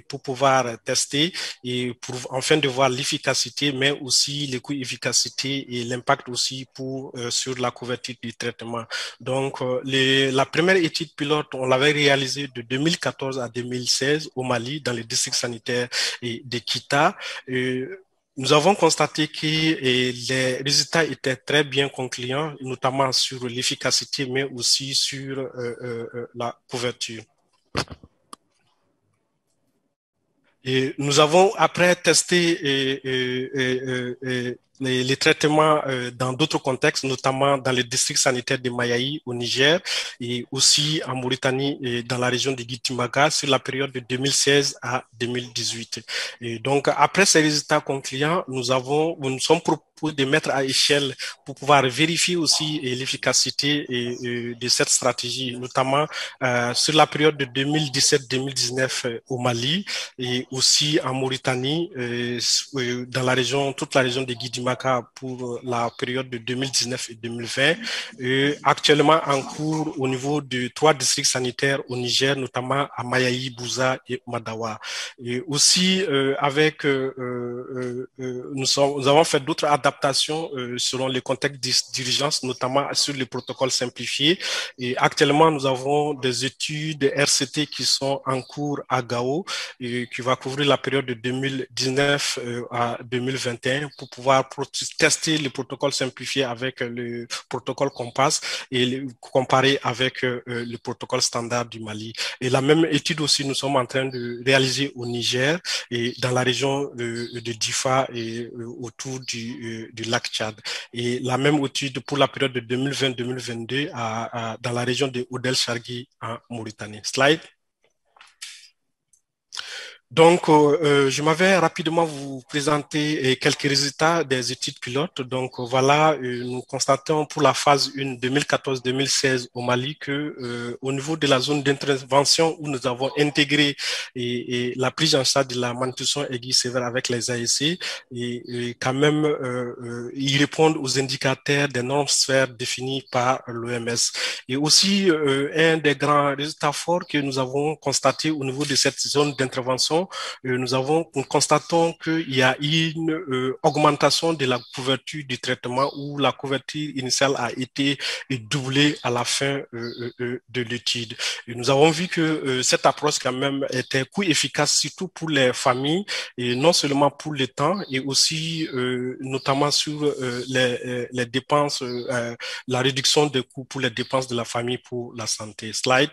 [SPEAKER 8] pour pouvoir tester et afin de voir l'efficacité, mais aussi les coûts-efficacité et l'impact aussi sur la couverture du traitement. Donc, la première étude pilote, on l'avait réalisée de 2014 à 2016 au Mali dans les districts sanitaires et de Kita. Nous avons constaté que les résultats étaient très bien concluants, notamment sur l'efficacité, mais aussi sur la couverture. Et nous avons après testé les traitements dans d'autres contextes, notamment dans les districts sanitaires de Mayaï au Niger et aussi en Mauritanie et dans la région de Gitimaga sur la période de 2016 à 2018. Et donc, après ces résultats concluants, nous sommes proposés de mettre à échelle pour pouvoir vérifier aussi l'efficacité de cette stratégie, notamment sur la période de 2017-2019 au Mali et aussi en Mauritanie, dans la région, toute la région de Guidimaka pour la période de 2019 et 2020. Actuellement en cours au niveau de 3 districts sanitaires au Niger, notamment à Mayaï, Bouza et Madawa. Et aussi avec, nous avons fait d'autres adaptations selon les contextes d'urgence, notamment sur les protocoles simplifiés. Et actuellement, nous avons des études RCT qui sont en cours à Gao et qui va couvrir la période de 2019 à 2021 pour pouvoir tester les protocoles simplifiés avec le protocole Compass et comparer avec le protocole standard du Mali. Et la même étude aussi, nous sommes en train de réaliser au Niger et dans la région de Difa et autour du lac Tchad. Et la même étude pour la période de 2020-2022 dans la région de Oudel Chargui en Mauritanie. Slide. Donc, je m'avais rapidement vous présenter quelques résultats des études pilotes. Donc, voilà, nous constatons pour la phase 1 2014-2016 au Mali que au niveau de la zone d'intervention où nous avons intégré la prise en charge de la malnutrition aiguë sévère avec les AEC, et quand même, ils répondent aux indicateurs des normes sphères définies par l'OMS. Et aussi, un des grands résultats forts que nous avons constaté au niveau de cette zone d'intervention, nous constatons qu'il y a une augmentation de la couverture du traitement où la couverture initiale a été doublée à la fin de l'étude. Nous avons vu que cette approche quand même était coût efficace, surtout pour les familles, et non seulement pour le temps, et aussi notamment sur les dépenses, la réduction des coûts pour les dépenses de la famille pour la santé. Slide.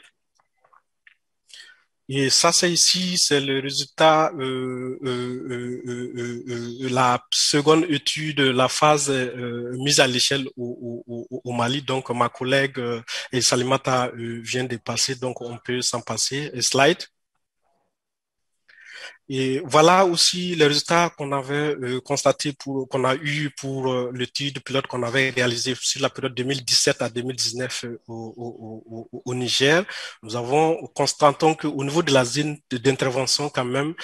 [SPEAKER 8] Et ça, c'est ici, c'est le résultat, la seconde étude, la phase mise à l'échelle au Mali. Donc, ma collègue Salimata vient de passer, donc on peut s'en passer. Slide. Et voilà aussi les résultats qu'on avait constatés qu'on a eu pour l'étude pilote qu'on avait réalisée sur la période 2017 à 2019 au Niger. Nous constatons qu'au niveau de la zone d'intervention quand même,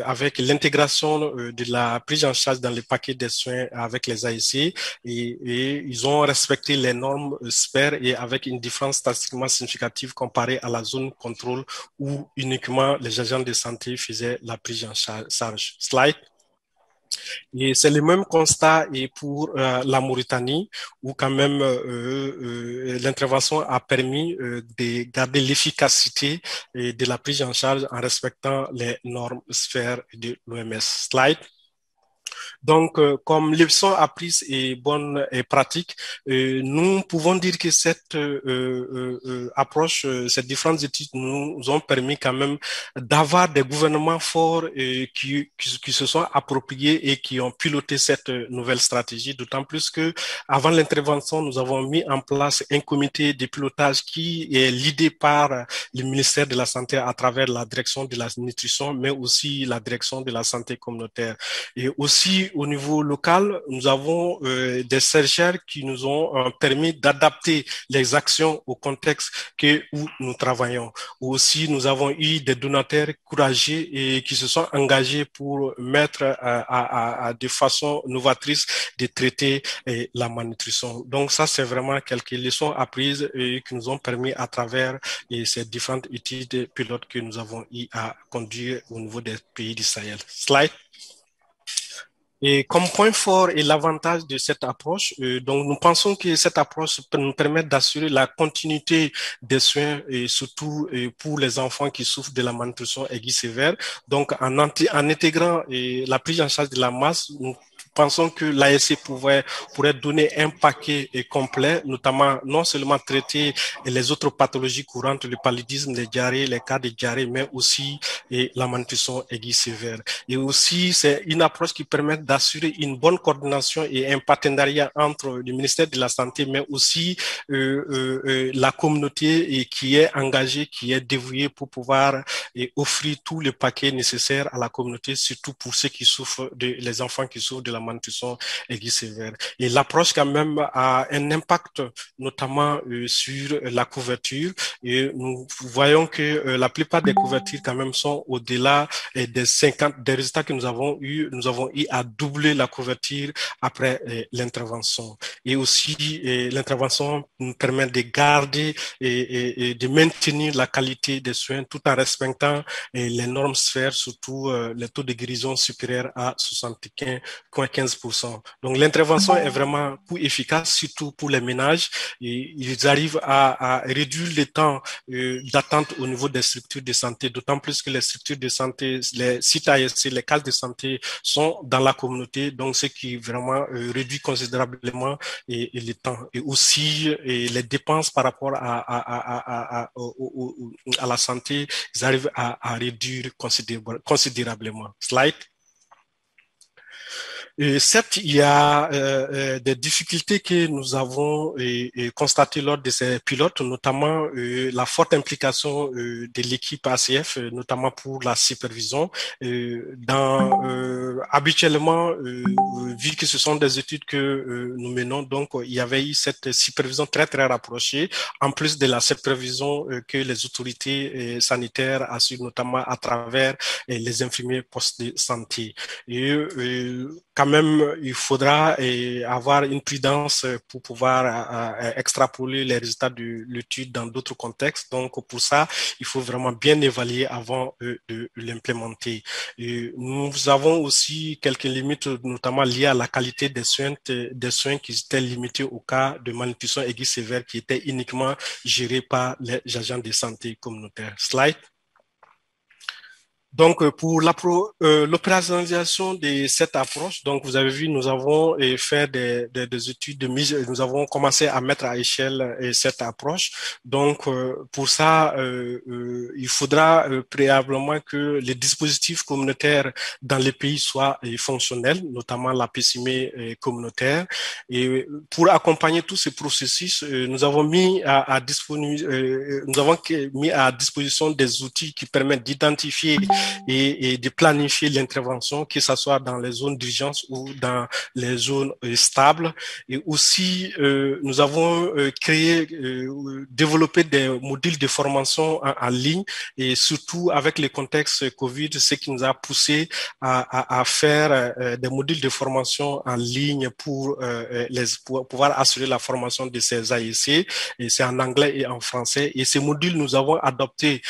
[SPEAKER 8] avec l'intégration de la prise en charge dans les paquets de soins avec les AEC, et ils ont respecté les normes SPER et avec une différence statistiquement significative comparée à la zone contrôle où uniquement les agents de santé faisait la prise en charge. Slide. Et c'est le même constat et pour la Mauritanie, où quand même l'intervention a permis de garder l'efficacité de la prise en charge en respectant les normes sphères de l'OMS. Slide. Donc, comme leçon apprise et bonne et pratique, nous pouvons dire que cette approche, ces différentes études nous ont permis quand même d'avoir des gouvernements forts qui se sont appropriés et qui ont piloté cette nouvelle stratégie, d'autant plus que avant l'intervention, nous avons mis en place un comité de pilotage qui est l'idée par le ministère de la Santé à travers la direction de la nutrition, mais aussi la direction de la santé communautaire. Et aussi au niveau local, nous avons des chercheurs qui nous ont permis d'adapter les actions au contexte où nous travaillons. Aussi, nous avons eu des donateurs courageux et qui se sont engagés pour mettre de façon novatrice de traiter la malnutrition. Donc ça, c'est vraiment quelques leçons apprises et qui nous ont permis à travers ces différentes études pilotes que nous avons eu à conduire au niveau des pays du Sahel. Slide. Et comme point fort et l'avantage de cette approche, donc nous pensons que cette approche peut nous permettre d'assurer la continuité des soins et surtout pour les enfants qui souffrent de la malnutrition aiguë sévère. Donc en intégrant la prise en charge de la masse, nous pensons que l'ASC pourrait donner un paquet complet, notamment non seulement traiter les autres pathologies courantes, le paludisme, les diarrhées, les cas de diarrhée, mais aussi la malnutrition aiguë sévère. Et aussi, c'est une approche qui permet d'assurer une bonne coordination et un partenariat entre le ministère de la Santé, mais aussi la communauté qui est engagée, qui est dévouée pour pouvoir offrir tout le paquet nécessaire à la communauté, surtout pour ceux qui souffrent, les enfants qui souffrent de la malnutrition aiguë sévère. Et l'approche quand même a un impact notamment sur la couverture. Et nous voyons que la plupart des couvertures quand même sont au-delà des 50 des résultats que nous avons eu à doubler la couverture après l'intervention. Et aussi l'intervention nous permet de garder et de maintenir la qualité des soins tout en respectant les normes sphères, surtout les taux de guérison supérieurs à 75,15%. Donc l'intervention est vraiment plus efficace, surtout pour les ménages. Et ils arrivent à réduire le temps d'attente au niveau des structures de santé, d'autant plus que les structures de santé, les sites ASC, les cases de santé sont dans la communauté, donc ce qui vraiment réduit considérablement le temps. Et aussi les dépenses par rapport à la santé, ils arrivent à réduire considérablement. Slide. Certes, il y a des difficultés que nous avons constatées lors de ces pilotes, notamment la forte implication de l'équipe ACF, notamment pour la supervision. Habituellement, vu que ce sont des études que nous menons, donc il y avait eu cette supervision très très rapprochée, en plus de la supervision que les autorités sanitaires assurent, notamment à travers les infirmiers postes de santé. Et quand même, il faudra avoir une prudence pour pouvoir extrapoler les résultats de l'étude dans d'autres contextes. Donc, pour ça, il faut vraiment bien évaluer avant de l'implémenter. Nous avons aussi quelques limites, notamment liées à la qualité des soins qui étaient limités au cas de malnutrition aiguë sévère qui étaient uniquement gérés par les agents de santé communautaires. Slide. Donc, pour l'opérationnalisation de cette approche, donc vous avez vu, nous avons fait des études de mise, nous avons commencé à mettre à échelle cette approche. Donc, pour ça, il faudra préalablement que les dispositifs communautaires dans les pays soient fonctionnels, notamment la PCME communautaire. Et pour accompagner tous ces processus, nous avons mis à disposition des outils qui permettent d'identifier et de planifier l'intervention, que ce soit dans les zones d'urgence ou dans les zones stables. Et aussi, nous avons développé des modules de formation en ligne, et surtout avec le contexte COVID, ce qui nous a poussé à faire des modules de formation en ligne pour pouvoir assurer la formation de ces AEC. Et c'est en anglais et en français. Et ces modules, nous avons adopté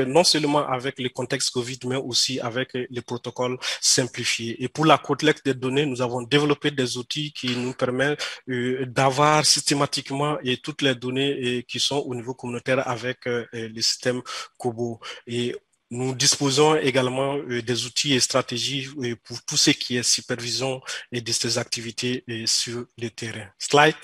[SPEAKER 8] non seulement avec le contexte COVID, mais aussi avec les protocoles simplifiés. Et pour la collecte des données, nous avons développé des outils qui nous permettent d'avoir systématiquement toutes les données qui sont au niveau communautaire avec le système COBO. Et nous disposons également des outils et stratégies pour tout ce qui est supervision et de ces activités sur le terrain. Slide.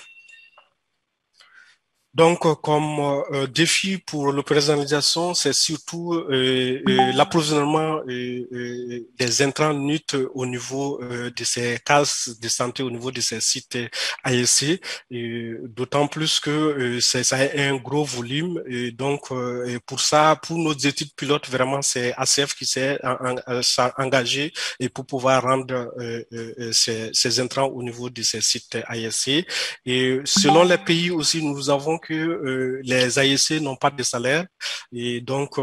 [SPEAKER 8] Donc, comme défi pour l'opérationnalisation, c'est surtout l'approvisionnement des intrants NUT au niveau de ces cases de santé, au niveau de ces sites ASC, d'autant plus que ça a un gros volume. Et donc, pour ça, pour nos études pilotes, vraiment, c'est ACF qui s'est engagé et pour pouvoir rendre ces intrants au niveau de ces sites ASC. Et selon les pays aussi, nous avons que les AEC n'ont pas de salaire, et donc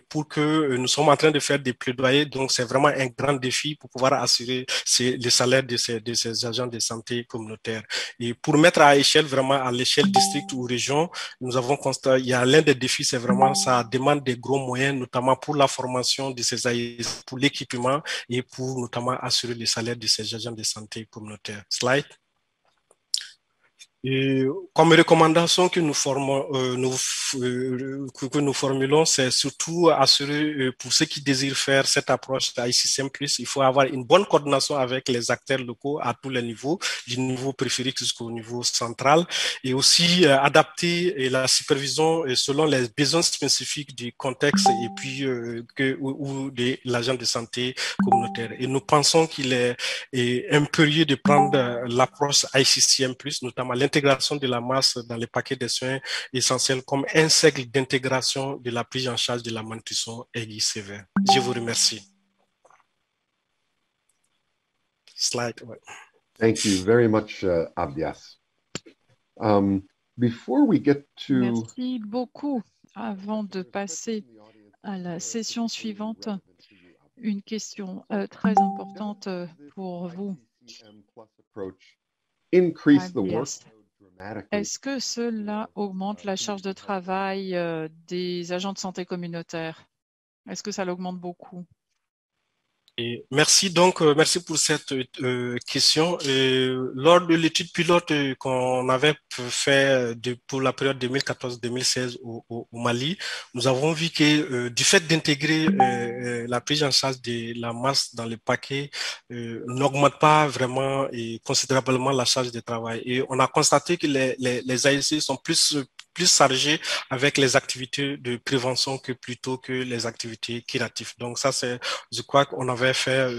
[SPEAKER 8] pour que nous sommes en train de faire des plaidoyers, donc c'est vraiment un grand défi pour pouvoir assurer les salaires de ces agents de santé communautaires. Et pour mettre à échelle, vraiment à l'échelle district ou région, nous avons constaté, il y a l'un des défis, c'est vraiment ça demande des gros moyens, notamment pour la formation de ces AEC, pour l'équipement et pour notamment assurer les salaires de ces agents de santé communautaires. Slide. Et comme recommandation que nous formulons, c'est surtout assurer pour ceux qui désirent faire cette approche d'ICCM+, il faut avoir une bonne coordination avec les acteurs locaux à tous les niveaux, du niveau périphérique jusqu'au niveau central, et aussi adapter la supervision selon les besoins spécifiques du contexte et puis ou de l'agent de santé communautaire. Et nous pensons qu'il est impérieux de prendre l'approche ICCM+, notamment l'intégration de la masse dans les paquets de soins essentiels comme un cercle d'intégration de la prise en charge de la malnutrition aiguë sévère. Je vous remercie. Slide. Ouais.
[SPEAKER 3] Thank you very much, Abdias. Before we get to...
[SPEAKER 7] Merci beaucoup. Avant de passer à la session suivante, une question très importante pour vous. Est-ce que cela augmente la charge de travail des agents de santé communautaire? Est-ce que ça l'augmente beaucoup?
[SPEAKER 8] Et merci donc, merci pour cette question. Lors de l'étude pilote qu'on avait fait pour la période 2014-2016 au Mali, nous avons vu que du fait d'intégrer la prise en charge de la masse dans les paquets n'augmente pas vraiment et considérablement la charge de travail. Et on a constaté que les AEC sont plus plus chargé avec les activités de prévention que plutôt que les activités curatives. Donc ça, c'est, je crois qu'on avait fait,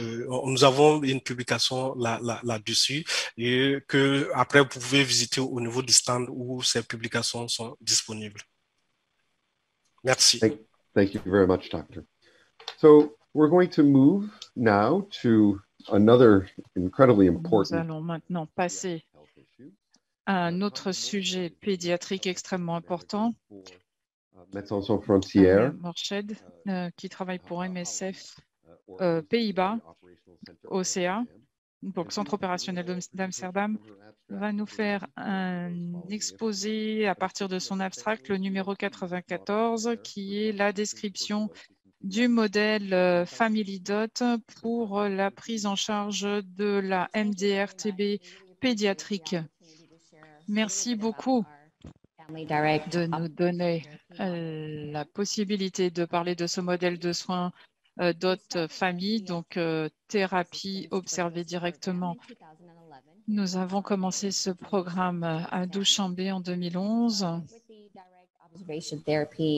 [SPEAKER 8] nous avons une publication là-dessus et que après vous pouvez visiter au niveau du stand où ces publications sont disponibles. Merci.
[SPEAKER 3] Thank you very much, Doctor. So we're going to move now to another incredibly important.
[SPEAKER 7] Nous allons maintenant passer à un autre sujet pédiatrique extrêmement important.
[SPEAKER 3] Médecins Sans Frontières,
[SPEAKER 7] Morshed, qui travaille pour MSF Pays-Bas, OCA, donc Centre opérationnel d'Amsterdam, va nous faire un exposé à partir de son abstract, le numéro 94, qui est la description du modèle FamilyDot pour la prise en charge de la MDR-TB pédiatrique. Merci beaucoup de nous donner la possibilité de parler de ce modèle de soins DOT famille, donc thérapie observée directement. Nous avons commencé ce programme à Dushanbe en 2011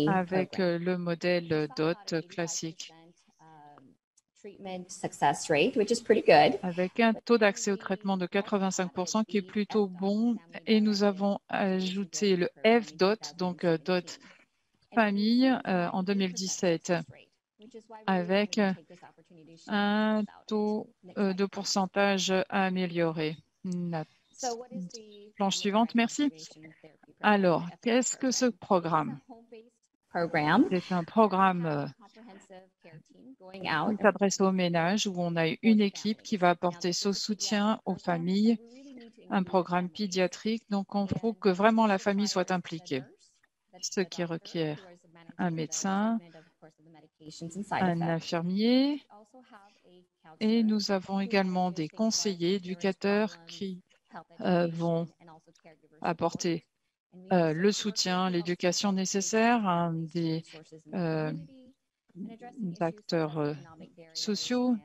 [SPEAKER 7] avec le modèle DOT classique, avec un taux d'accès au traitement de 85% qui est plutôt bon, et nous avons ajouté le FDOT, donc DOT famille, en 2017, avec un taux de pourcentage amélioré. La planche suivante, merci. Alors, qu'est-ce que ce programme? C'est un programme qui s'adresse aux ménages où on a une équipe qui va apporter ce soutien aux familles, un programme pédiatrique. Donc, il faut que vraiment la famille soit impliquée, ce qui requiert un médecin, un infirmier, et nous avons également des conseillers éducateurs qui vont apporter le soutien, l'éducation nécessaire, des acteurs sociaux.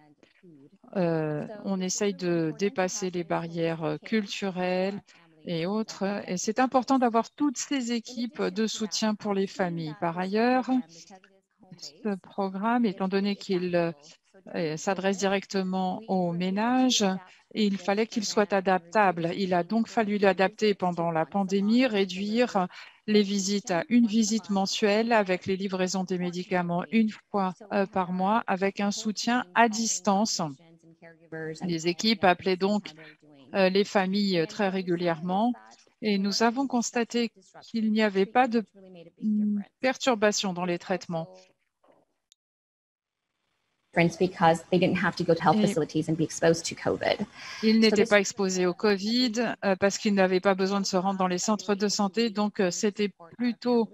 [SPEAKER 7] On essaye de dépasser les barrières culturelles et autres. Et c'est important d'avoir toutes ces équipes de soutien pour les familles. Par ailleurs, ce programme, étant donné qu'il s'adresse directement aux ménages, il fallait qu'il soit adaptable. Il a donc fallu l'adapter pendant la pandémie, réduire les visites à une visite mensuelle avec les livraisons des médicaments une fois par mois avec un soutien à distance. Les équipes appelaient donc les familles très régulièrement et nous avons constaté qu'il n'y avait pas de perturbation dans les traitements. Ils n'étaient pas exposés au Covid parce qu'ils n'avaient pas besoin de se rendre dans les centres de santé. Donc, c'était plutôt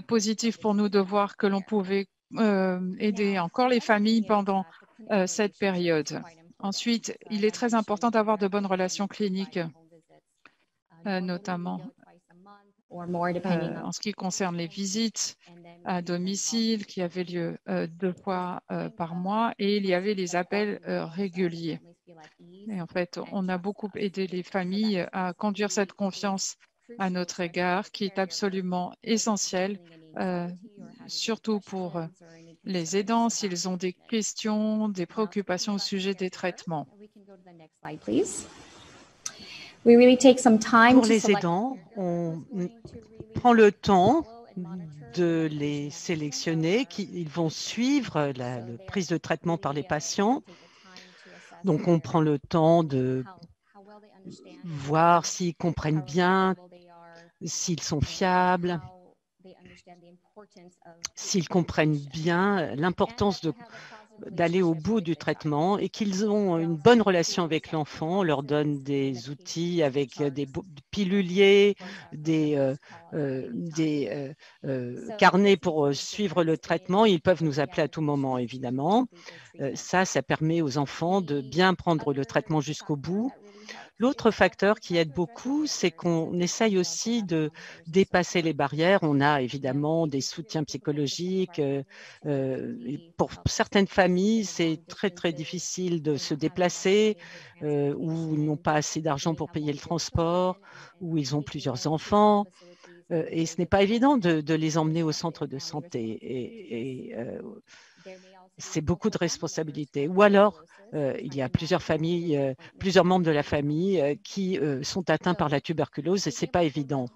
[SPEAKER 7] positif pour nous de voir que l'on pouvait aider encore les familles pendant cette période. Ensuite, il est très important d'avoir de bonnes relations cliniques, notamment en ce qui concerne les visites à domicile qui avaient lieu 2 fois par mois, et il y avait les appels réguliers. Et en fait, on a beaucoup aidé les familles à conduire cette confiance à notre égard qui est absolument essentielle, surtout pour les aidants s'ils ont des questions, des préoccupations au sujet des traitements.
[SPEAKER 1] Pour les aidants, on prend le temps de les sélectionner, ils vont suivre la prise de traitement par les patients. Donc, on prend le temps de voir s'ils comprennent bien, s'ils sont fiables, s'ils comprennent bien l'importance d'aller au bout du traitement et qu'ils ont une bonne relation avec l'enfant. On leur donne des outils avec des piluliers, des carnets pour suivre le traitement. Ils peuvent nous appeler à tout moment, évidemment. Ça permet aux enfants de bien prendre le traitement jusqu'au bout. L'autre facteur qui aide beaucoup, c'est qu'on essaye aussi de dépasser les barrières. On a évidemment des soutiens psychologiques. Pour certaines familles, c'est très, très difficile de se déplacer, où ils n'ont pas assez d'argent pour payer le transport, où ils ont plusieurs enfants. et ce n'est pas évident de les emmener au centre de santé. Et c'est beaucoup de responsabilités. Ou alors, il y a plusieurs familles, plusieurs membres de la famille qui sont atteints par la tuberculose et ce n'est pas évident.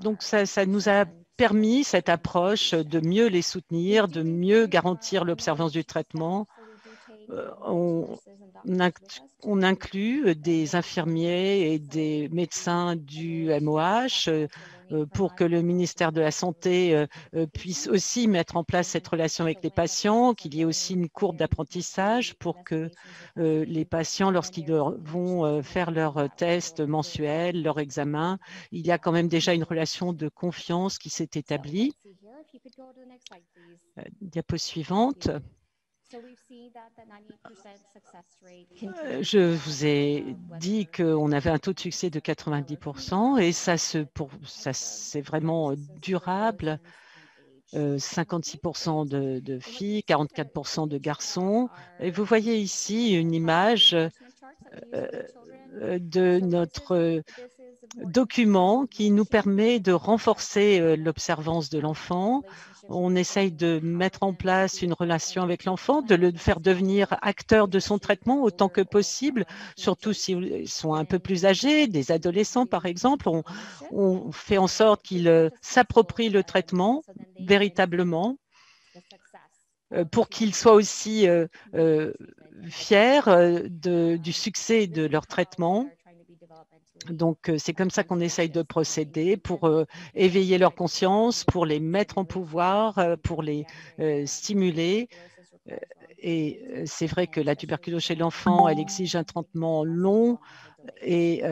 [SPEAKER 1] Donc, ça nous a permis, cette approche, de mieux les soutenir, de mieux garantir l'observance du traitement. On inclut des infirmiers et des médecins du MOH pour que le ministère de la Santé puisse aussi mettre en place cette relation avec les patients, qu'il y ait aussi une courbe d'apprentissage pour que les patients, lorsqu'ils vont faire leurs tests mensuels, leurs examens, il y a quand même déjà une relation de confiance qui s'est établie. Diapo suivante. Je vous ai dit qu'on avait un taux de succès de 90% et ça c'est vraiment durable. 56% de filles, 44% de garçons. Et vous voyez ici une image de notre document qui nous permet de renforcer l'observance de l'enfant. On essaye de mettre en place une relation avec l'enfant, de le faire devenir acteur de son traitement autant que possible, surtout s'ils sont un peu plus âgés, des adolescents par exemple. On fait en sorte qu'ils s'approprient le traitement véritablement pour qu'ils soient aussi fiers du succès de leur traitement. Donc, c'est comme ça qu'on essaye de procéder pour éveiller leur conscience, pour les mettre en pouvoir, pour les stimuler. Et c'est vrai que la tuberculose chez l'enfant, elle exige un traitement long et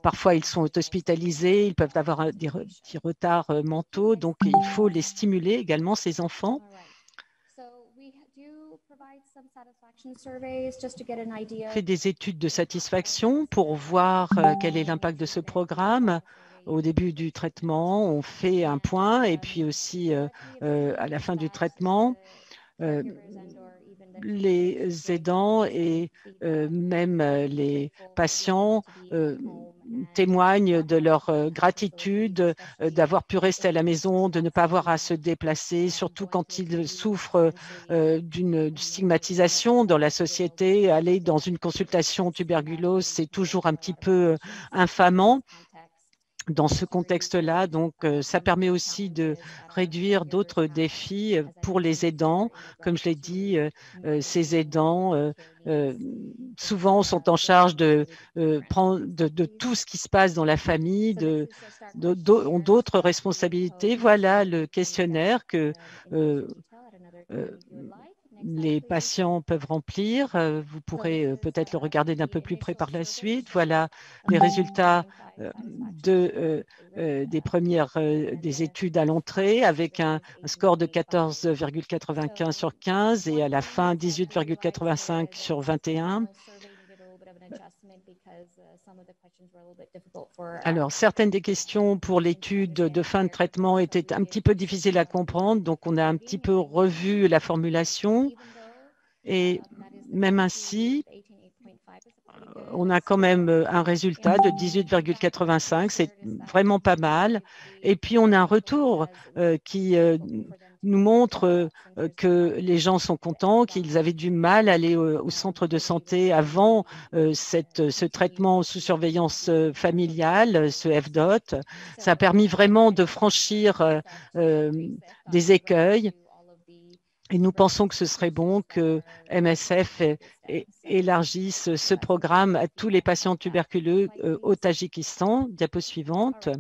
[SPEAKER 1] parfois ils sont hospitalisés, ils peuvent avoir des petits retards mentaux. Donc, il faut les stimuler également, ces enfants. On fait des études de satisfaction pour voir quel est l'impact de ce programme. Au début du traitement, on fait un point et puis aussi à la fin du traitement, les aidants et même les patients témoignent de leur gratitude d'avoir pu rester à la maison, de ne pas avoir à se déplacer, surtout quand ils souffrent d'une stigmatisation dans la société. Aller dans une consultation tuberculose, c'est toujours un petit peu infamant. Dans ce contexte-là, donc, ça permet aussi de réduire d'autres défis pour les aidants. Comme je l'ai dit, ces aidants souvent sont en charge de tout ce qui se passe dans la famille, ont d'autres responsabilités. Voilà le questionnaire que les patients peuvent remplir. Vous pourrez peut-être le regarder d'un peu plus près par la suite. Voilà les résultats des premières des études à l'entrée avec un score de 14,95 sur 15 et à la fin 18,85 sur 21. Alors, certaines des questions pour l'étude de fin de traitement étaient un petit peu difficiles à comprendre, donc on a un petit peu revu la formulation et même ainsi, on a quand même un résultat de 18,85, c'est vraiment pas mal. Et puis, on a un retour qui nous montre que les gens sont contents, qu'ils avaient du mal à aller au centre de santé avant ce traitement sous surveillance familiale, ce FDOT. Ça a permis vraiment de franchir des écueils. Et nous pensons que ce serait bon que MSF élargisse ce programme à tous les patients tuberculeux au Tadjikistan. Diapo suivante.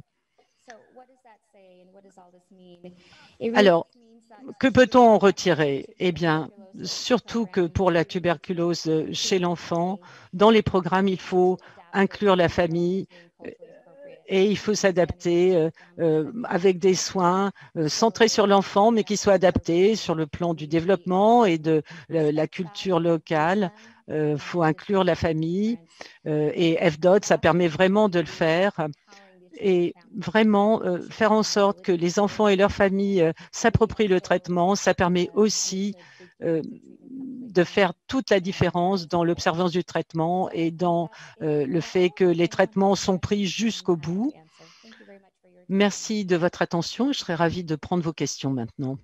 [SPEAKER 1] Alors, que peut-on en retirer? Eh bien, surtout que pour la tuberculose chez l'enfant, dans les programmes, il faut inclure la famille et il faut s'adapter avec des soins centrés sur l'enfant, mais qui soient adaptés sur le plan du développement et de la culture locale. Il faut inclure la famille et FDOT, ça permet vraiment de le faire. Et vraiment faire en sorte que les enfants et leurs familles s'approprient le traitement, ça permet aussi de faire toute la différence dans l'observance du traitement et dans le fait que les traitements sont pris jusqu'au bout. Merci de votre attention. Je serais ravie de prendre vos questions maintenant.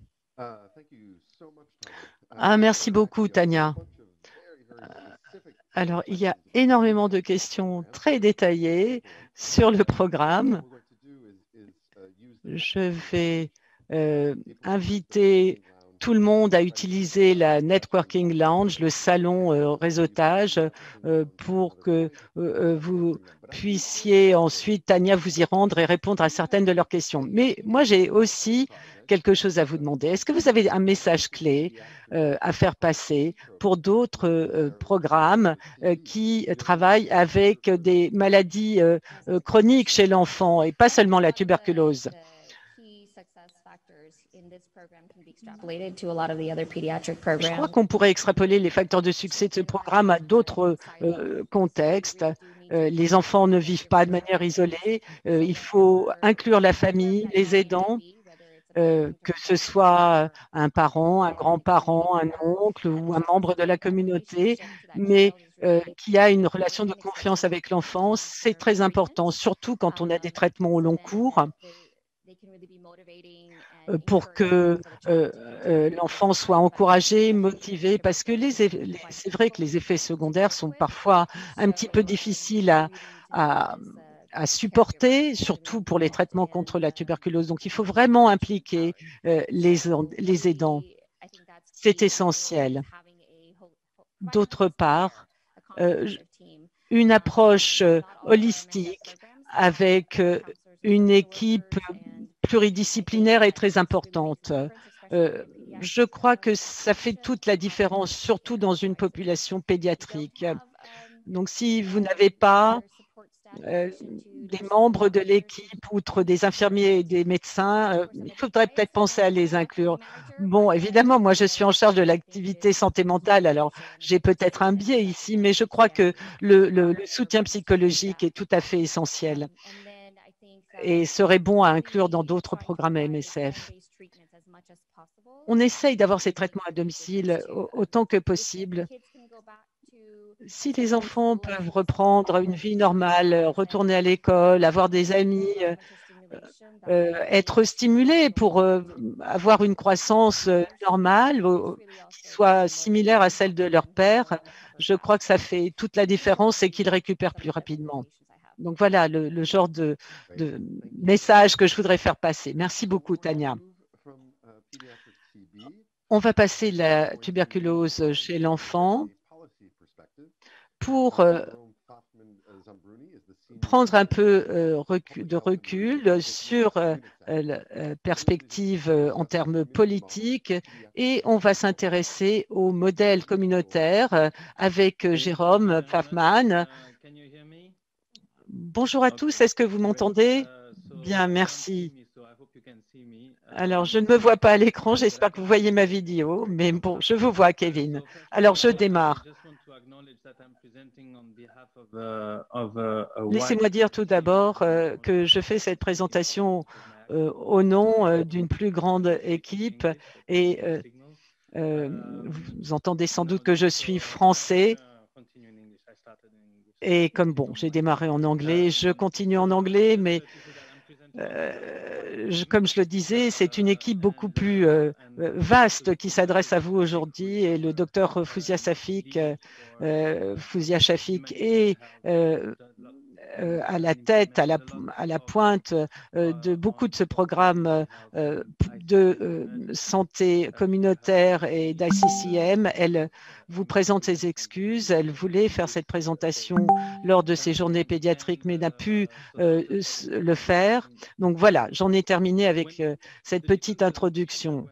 [SPEAKER 1] Merci beaucoup, Tania. Alors, il y a énormément de questions très détaillées sur le programme. Je vais inviter tout le monde à utiliser la Networking Lounge, le salon réseautage, pour que vous puissiez ensuite, Tania, vous y rendre et répondre à certaines de leurs questions. Mais moi, j'ai aussi quelque chose à vous demander. Est-ce que vous avez un message clé à faire passer pour d'autres programmes qui travaillent avec des maladies chroniques chez l'enfant et pas seulement la tuberculose? Je crois qu'on pourrait extrapoler les facteurs de succès de ce programme à d'autres contextes. Les enfants ne vivent pas de manière isolée. Il faut inclure la famille, les aidants, que ce soit un parent, un grand-parent, un oncle ou un membre de la communauté, mais qui a une relation de confiance avec l'enfant. C'est très important, surtout quand on a des traitements au long cours, pour que l'enfant soit encouragé, motivé, parce que c'est vrai que les effets secondaires sont parfois un petit peu difficiles à supporter, surtout pour les traitements contre la tuberculose. Donc, il faut vraiment impliquer les aidants. C'est essentiel. D'autre part, une approche holistique avec une équipe pluridisciplinaire est très importante. Je crois que ça fait toute la différence, surtout dans une population pédiatrique. Donc, si vous n'avez pas des membres de l'équipe, outre des infirmiers et des médecins, il faudrait peut-être penser à les inclure. Bon, évidemment, moi, je suis en charge de l'activité santé mentale, alors j'ai peut-être un biais ici, mais je crois que le soutien psychologique est tout à fait essentiel et serait bon à inclure dans d'autres programmes MSF. On essaye d'avoir ces traitements à domicile autant que possible. Si les enfants peuvent reprendre une vie normale, retourner à l'école, avoir des amis, être stimulés pour avoir une croissance normale qui soit similaire à celle de leur père, je crois que ça fait toute la différence et qu'ils récupèrent plus rapidement. Donc voilà le genre de message que je voudrais faire passer. Merci beaucoup, Tania. On va passer la tuberculose chez l'enfant pour prendre un peu de recul sur la perspective en termes politiques et on va s'intéresser au modèle communautaire avec Jérôme Pfaffman. Bonjour à tous, est-ce que vous m'entendez? Bien, merci. Alors, je ne me vois pas à l'écran, j'espère que vous voyez ma vidéo, mais bon, je vous vois, Kevin. Alors, je démarre. Laissez-moi dire tout d'abord que je fais cette présentation au nom d'une plus grande équipe et vous entendez sans doute que je suis français. Et comme bon, j'ai démarré en anglais, je continue en anglais, mais comme je le disais, c'est une équipe beaucoup plus vaste qui s'adresse à vous aujourd'hui et le docteur Fouzia Shafik est à la tête, à la pointe de beaucoup de ce programme de santé communautaire et d'ICCM. Elle vous présente ses excuses. Elle voulait faire cette présentation lors de ces journées pédiatriques, mais n'a pu le faire. Donc voilà, j'en ai terminé avec cette petite introduction.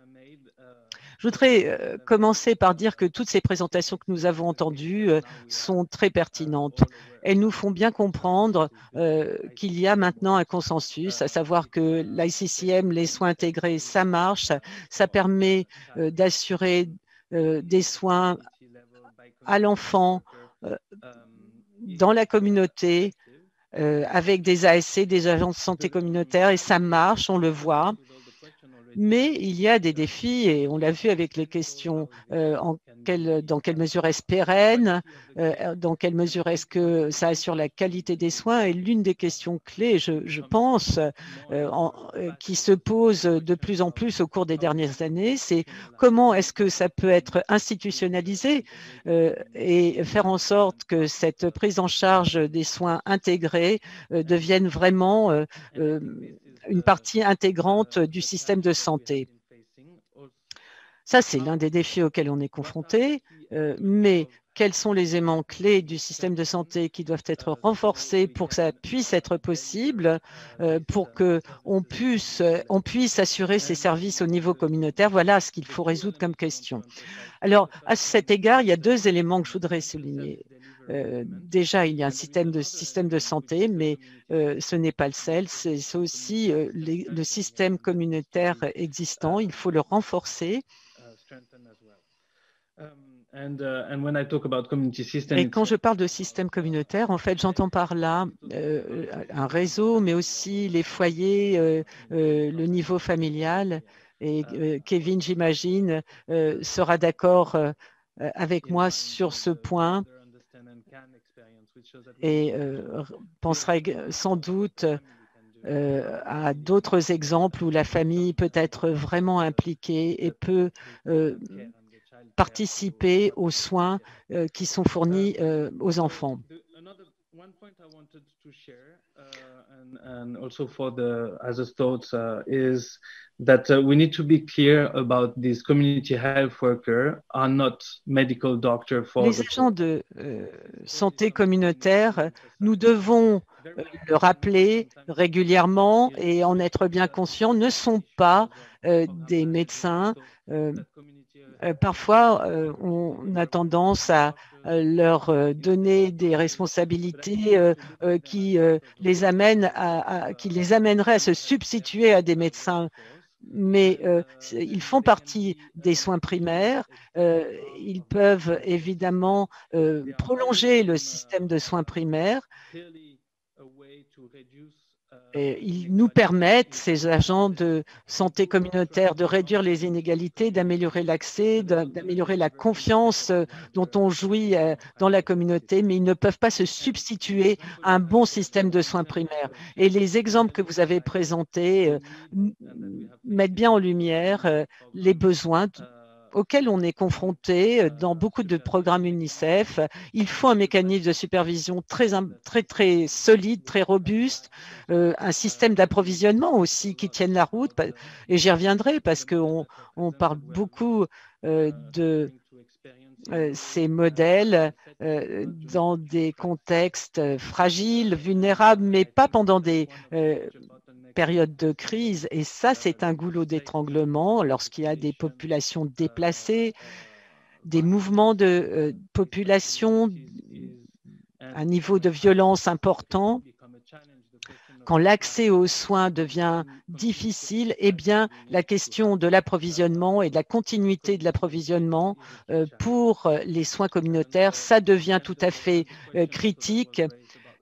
[SPEAKER 1] Je voudrais commencer par dire que toutes ces présentations que nous avons entendues sont très pertinentes. Elles nous font bien comprendre qu'il y a maintenant un consensus, à savoir que l'ICCM, les soins intégrés, ça marche, ça permet d'assurer des soins à l'enfant dans la communauté avec des ASC, des agences de santé communautaire, et ça marche, on le voit. Mais il y a des défis, et on l'a vu avec les questions dans quelle mesure est-ce pérenne, dans quelle mesure est-ce que ça assure la qualité des soins. Et l'une des questions clés, je pense, qui se pose de plus en plus au cours des dernières années, c'est comment est-ce que ça peut être institutionnalisé et faire en sorte que cette prise en charge des soins intégrés devienne vraiment une partie intégrante du système de santé. Ça, c'est l'un des défis auxquels on est confronté, mais quels sont les éléments clés du système de santé qui doivent être renforcés pour que ça puisse être possible, pour qu'on puisse assurer ces services au niveau communautaire? Voilà ce qu'il faut résoudre comme question. Alors, à cet égard, il y a deux éléments que je voudrais souligner. Déjà, il y a un système de santé, mais ce n'est pas le seul, c'est aussi le système communautaire existant. Il faut le renforcer. Et quand je parle de système communautaire, en fait, j'entends par là un réseau, mais aussi les foyers, le niveau familial. Et Kevin, j'imagine, sera d'accord avec moi sur ce point et pensera sans doute à d'autres exemples où la famille peut être vraiment impliquée et peut participer aux soins qui sont fournis aux enfants.
[SPEAKER 9] One point I wanted to share, and also for the as a thought, is that we need to be clear about these community health workers are not medical doctors for.
[SPEAKER 1] Les agents de santé communautaire, nous devons le rappeler régulièrement et en être bien conscients, ne sont pas des médecins. Parfois, on a tendance à leur donner des responsabilités qui les amèneraient à se substituer à des médecins. Mais ils font partie des soins primaires. Ils peuvent évidemment prolonger le système de soins primaires. Et ils nous permettent, ces agents de santé communautaire, de réduire les inégalités, d'améliorer l'accès, d'améliorer la confiance dont on jouit dans la communauté, mais ils ne peuvent pas se substituer à un bon système de soins primaires. Et les exemples que vous avez présentés mettent bien en lumière les besoins auxquels on est confronté dans beaucoup de programmes UNICEF. Il faut un mécanisme de supervision très solide, très robuste, un système d'approvisionnement aussi qui tienne la route. Et j'y reviendrai parce qu'on parle beaucoup de ces modèles dans des contextes fragiles, vulnérables, mais pas pendant des période de crise. Et ça, c'est un goulot d'étranglement lorsqu'il y a des populations déplacées, des mouvements de population, un niveau de violence important. Quand l'accès aux soins devient difficile, eh bien, la question de l'approvisionnement et de la continuité de l'approvisionnement pour les soins communautaires, ça devient tout à fait critique.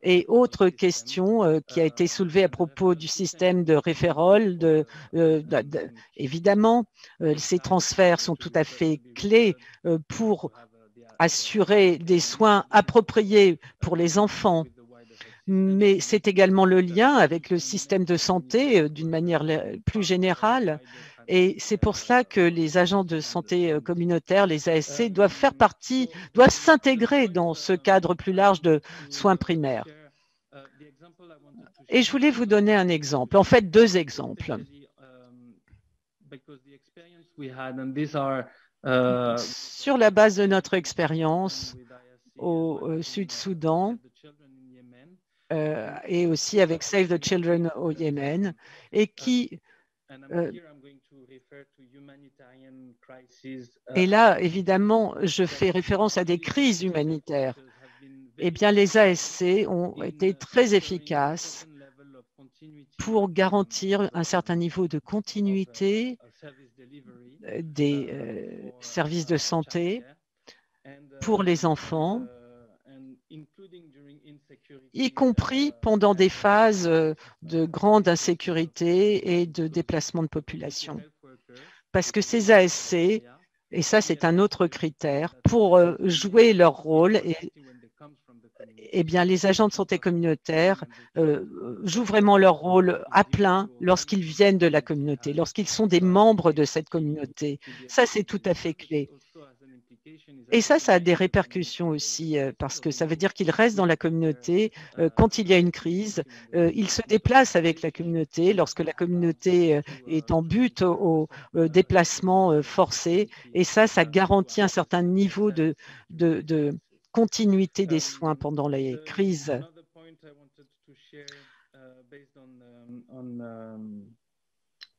[SPEAKER 1] Et autre question qui a été soulevée à propos du système de référol, évidemment, ces transferts sont tout à fait clés pour assurer des soins appropriés pour les enfants. Mais c'est également le lien avec le système de santé d'une manière plus générale. Et c'est pour cela que les agents de santé communautaire, les ASC, doivent faire partie, doivent s'intégrer dans ce cadre plus large de soins primaires. Et je voulais vous donner un exemple, en fait deux exemples. Sur la base de notre expérience au Sud-Soudan, et aussi avec Save the Children au Yémen, et qui et là, évidemment, je fais référence à des crises humanitaires. Eh bien, les ASC ont été très efficaces pour garantir un certain niveau de continuité des services de santé pour les enfants, y compris pendant des phases de grande insécurité et de déplacement de population. Parce que ces ASC Et ça, c'est un autre critère pour jouer leur rôle. Eh bien, les agents de santé communautaire jouent vraiment leur rôle à plein lorsqu'ils viennent de la communauté, lorsqu'ils sont des membres de cette communauté. Ça, c'est tout à fait clé. Et ça a des répercussions aussi, parce que ça veut dire qu'ils restent dans la communauté quand il y a une crise. Ils se déplacent avec la communauté lorsque la communauté est en but au déplacement forcé. Et ça garantit un certain niveau de continuité des soins pendant les crises.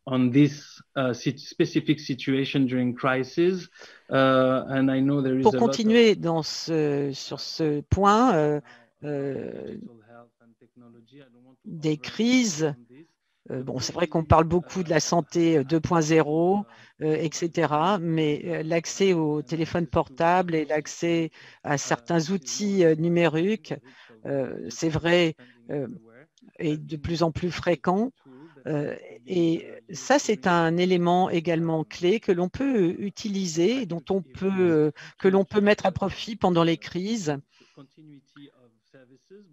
[SPEAKER 9] On this specific situation during crisis, and I know there is
[SPEAKER 1] Pour continuer sur ce point des crises, bon, c'est vrai qu'on parle beaucoup de la santé 2.0, etc., mais l'accès au téléphone portable et l'accès à certains outils numériques, c'est vrai, est de plus en plus fréquent. Et ça, c'est un élément également clé que l'on peut utiliser, que l'on peut mettre à profit pendant les crises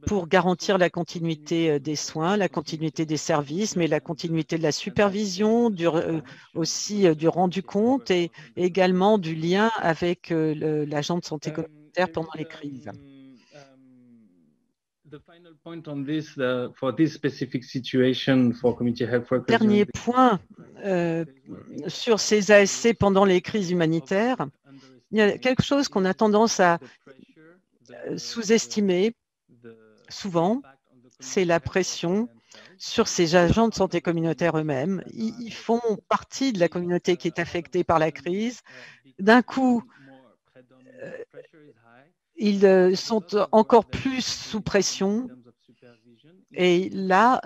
[SPEAKER 1] pour garantir la continuité des soins, la continuité des services, mais la continuité de la supervision, aussi du rendu compte et également du lien avec l'agent de santé communautaire pendant les crises. Dernier point sur ces ASC pendant les crises humanitaires, il y a quelque chose qu'on a tendance à sous-estimer souvent, c'est la pression sur ces agents de santé communautaire eux-mêmes. Ils font partie de la communauté qui est affectée par la crise. D'un coup, ils sont encore plus sous pression et là,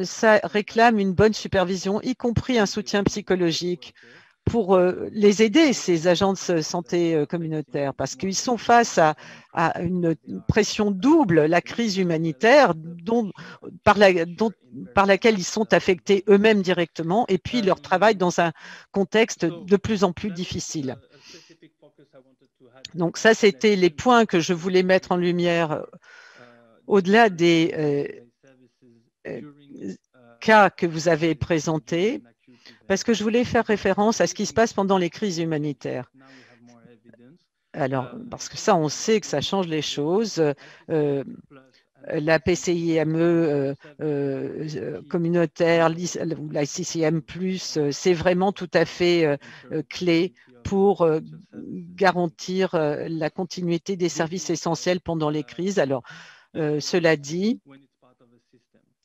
[SPEAKER 1] ça réclame une bonne supervision, y compris un soutien psychologique pour les aider, ces agents de santé communautaire, parce qu'ils sont face à une pression double, la crise humanitaire par laquelle ils sont affectés eux-mêmes directement, et puis leur travail dans un contexte de plus en plus difficile. Donc ça, c'était les points que je voulais mettre en lumière au-delà des cas que vous avez présentés, parce que je voulais faire référence à ce qui se passe pendant les crises humanitaires. Alors, parce que ça, on sait que ça change les choses. La PCIME communautaire, ou la ICCM+, c'est vraiment tout à fait clé pour garantir la continuité des services essentiels pendant les crises. Alors, cela dit,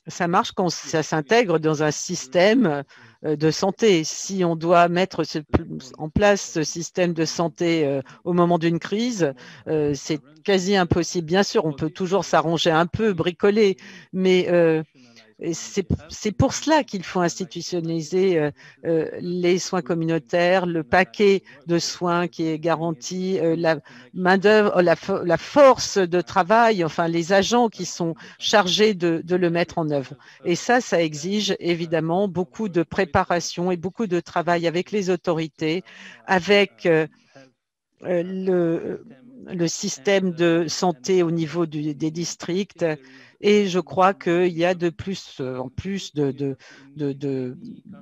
[SPEAKER 1] ça marche quand ça s'intègre dans un système de santé. Si on doit mettre en place ce système de santé au moment d'une crise, c'est quasi impossible. Bien sûr, on peut toujours s'arranger un peu, bricoler, mais c'est pour cela qu'il faut institutionnaliser les soins communautaires, le paquet de soins qui est garanti, la main-d'œuvre, la force de travail, enfin les agents qui sont chargés de le mettre en œuvre. Et ça exige évidemment beaucoup de préparation et beaucoup de travail avec les autorités, avec le système de santé au niveau des districts. Et je crois qu'il y a de plus en plus de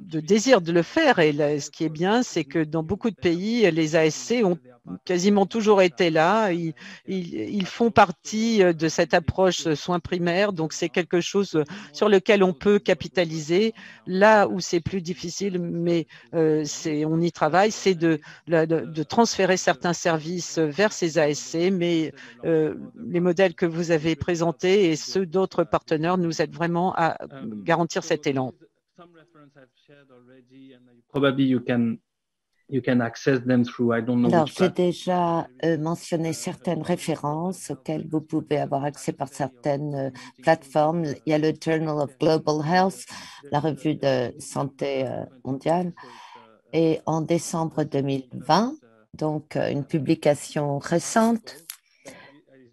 [SPEAKER 1] désir de le faire. Et là, ce qui est bien, c'est que dans beaucoup de pays, les ASC ont quasiment toujours été là. Ils font partie de cette approche soins primaires. Donc, c'est quelque chose sur lequel on peut capitaliser. Là où c'est plus difficile, mais on y travaille, c'est de transférer certains services vers ces ASC. Mais les modèles que vous avez présentés et ceux d'autres partenaires nous aident vraiment à garantir cet élan.
[SPEAKER 4] Alors, j'ai déjà mentionné certaines références auxquelles vous pouvez avoir accès par certaines plateformes. Il y a le Journal of Global Health, la revue de santé mondiale. Et en décembre 2020, donc une publication récente,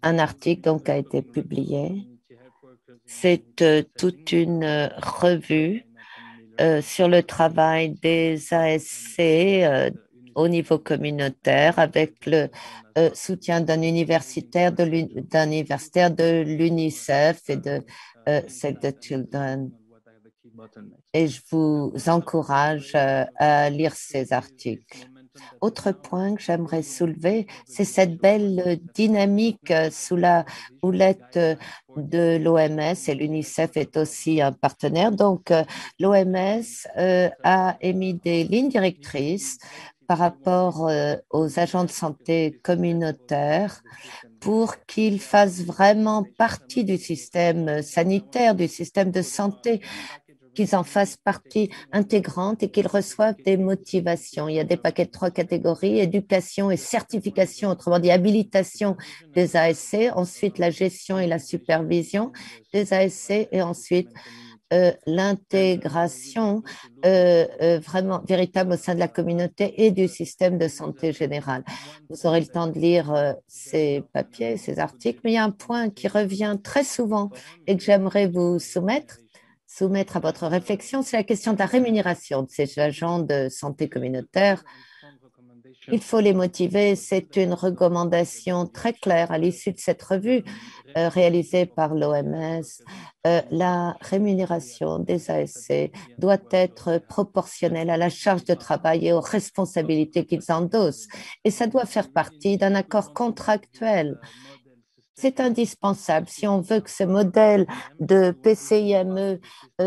[SPEAKER 4] un article donc a été publié. C'est toute une revue sur le travail des ASC au niveau communautaire avec le soutien d'un universitaire de l'UNICEF et de Save the Children. Et je vous encourage à lire ces articles. Autre point que j'aimerais soulever, c'est cette belle dynamique sous la houlette de l'OMS, et l'UNICEF est aussi un partenaire. Donc, l'OMS a émis des lignes directrices par rapport aux agents de santé communautaires pour qu'ils fassent vraiment partie du système sanitaire, du système de santé, qu'ils en fassent partie intégrante et qu'ils reçoivent des motivations. Il y a des paquets de 3 catégories, éducation et certification, autrement dit habilitation des ASC, ensuite la gestion et la supervision des ASC et ensuite l'intégration vraiment véritable au sein de la communauté et du système de santé générale. Vous aurez le temps de lire ces papiers, ces articles, mais il y a un point qui revient très souvent et que j'aimerais vous soumettre à votre réflexion, c'est la question de la rémunération de ces agents de santé communautaire. Il faut les motiver. C'est une recommandation très claire à l'issue de cette revue réalisée par l'OMS. La rémunération des ASC doit être proportionnelle à la charge de travail et aux responsabilités qu'ils endossent. Et ça doit faire partie d'un accord contractuel. C'est indispensable si on veut que ce modèle de PCIME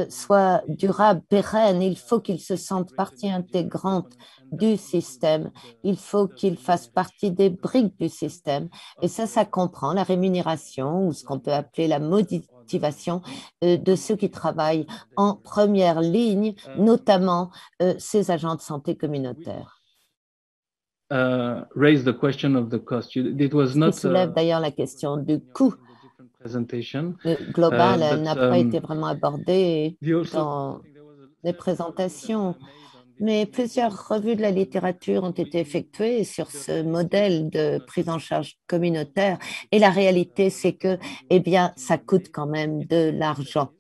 [SPEAKER 4] soit durable, pérenne. Il faut qu'il se sente partie intégrante du système. Il faut qu'il fasse partie des briques du système. Et ça comprend la rémunération ou ce qu'on peut appeler la motivation de ceux qui travaillent en première ligne, notamment ces agents de santé communautaire.
[SPEAKER 9] Raise the question of the cost. It was not,
[SPEAKER 4] qui soulève d'ailleurs la question du coût. Le global n'a pas été vraiment abordé dans les présentations, mais plusieurs revues de la littérature ont été effectuées sur ce modèle de prise en charge communautaire et la réalité c'est que ça coûte quand même de l'argent.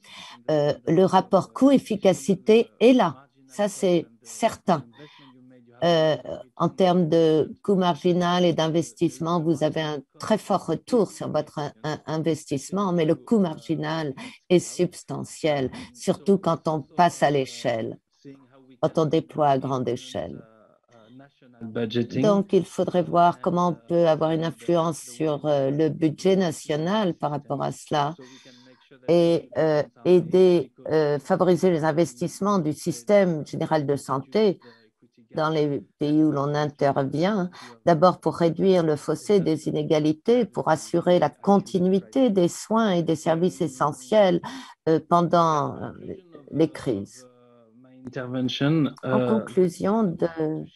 [SPEAKER 4] Le rapport coût-efficacité est là, ça c'est certain. En termes de coût marginal et d'investissement, vous avez un très fort retour sur votre investissement, mais le coût marginal est substantiel, surtout quand on passe à l'échelle, quand on déploie à grande échelle. Donc, il faudrait voir comment on peut avoir une influence sur le budget national par rapport à cela et aider, favoriser les investissements du système général de santé dans les pays où l'on intervient, d'abord pour réduire le fossé des inégalités, pour assurer la continuité des soins et des services essentiels pendant les crises. En conclusion de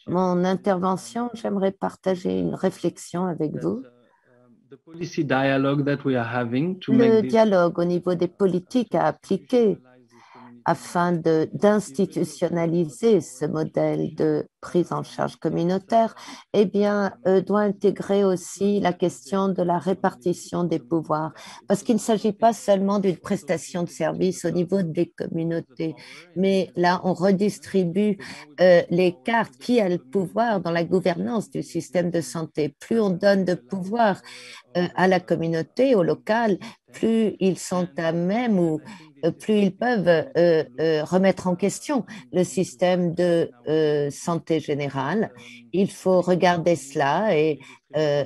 [SPEAKER 4] mon intervention, j'aimerais partager une réflexion avec vous. Le dialogue au niveau des politiques à appliquer afin d'institutionnaliser ce modèle de prise en charge communautaire, doit intégrer aussi la question de la répartition des pouvoirs, parce qu'il ne s'agit pas seulement d'une prestation de service au niveau des communautés, mais là, on redistribue les cartes. Qui a le pouvoir dans la gouvernance du système de santé? Plus on donne de pouvoir à la communauté, au local, plus ils sont à même ou plus ils peuvent remettre en question le système de santé générale. Il faut regarder cela et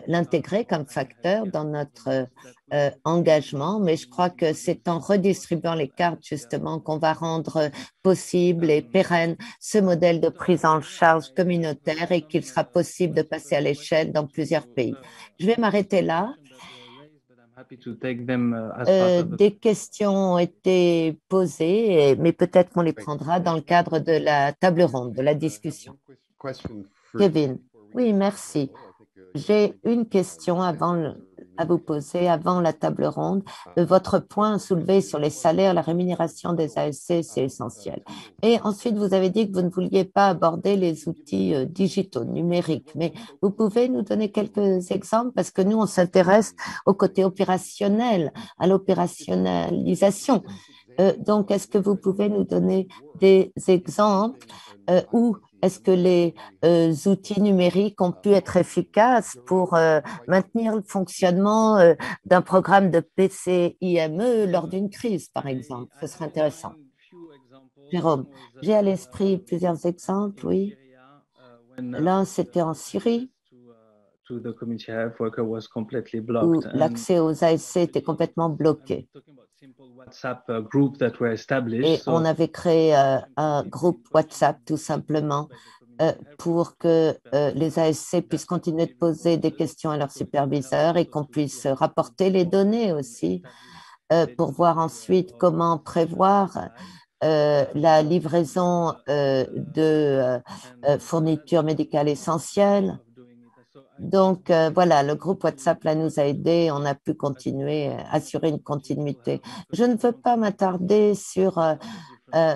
[SPEAKER 4] l'intégrer comme facteur dans notre engagement, mais je crois que c'est en redistribuant les cartes justement qu'on va rendre possible et pérenne ce modèle de prise en charge communautaire et qu'il sera possible de passer à l'échelle dans plusieurs pays. Je vais m'arrêter là. Des questions ont été posées, mais peut-être qu'on les prendra dans le cadre de la table ronde, de la discussion. Kevin, oui, merci. J'ai une question à vous poser avant la table ronde. Votre point soulevé sur les salaires, la rémunération des ASC, c'est essentiel. Et ensuite, vous avez dit que vous ne vouliez pas aborder les outils digitaux, numériques, mais vous pouvez nous donner quelques exemples parce que nous, on s'intéresse au côté opérationnel, à l'opérationnalisation Donc, est-ce que vous pouvez nous donner des exemples où est-ce que les outils numériques ont pu être efficaces pour maintenir le fonctionnement d'un programme de PCIME lors d'une crise, par exemple? Ce serait intéressant. Jérôme, j'ai à l'esprit plusieurs exemples, oui. L'un, c'était en Syrie, où l'accès aux ASC était complètement bloqué. Et on avait créé un groupe WhatsApp tout simplement pour que les ASC puissent continuer de poser des questions à leurs superviseurs et qu'on puisse rapporter les données aussi pour voir ensuite comment prévoir la livraison de fournitures médicales essentielles. Donc, voilà, le groupe WhatsApp là, nous a aidés, on a pu continuer, assurer une continuité. Je ne veux pas m'attarder sur,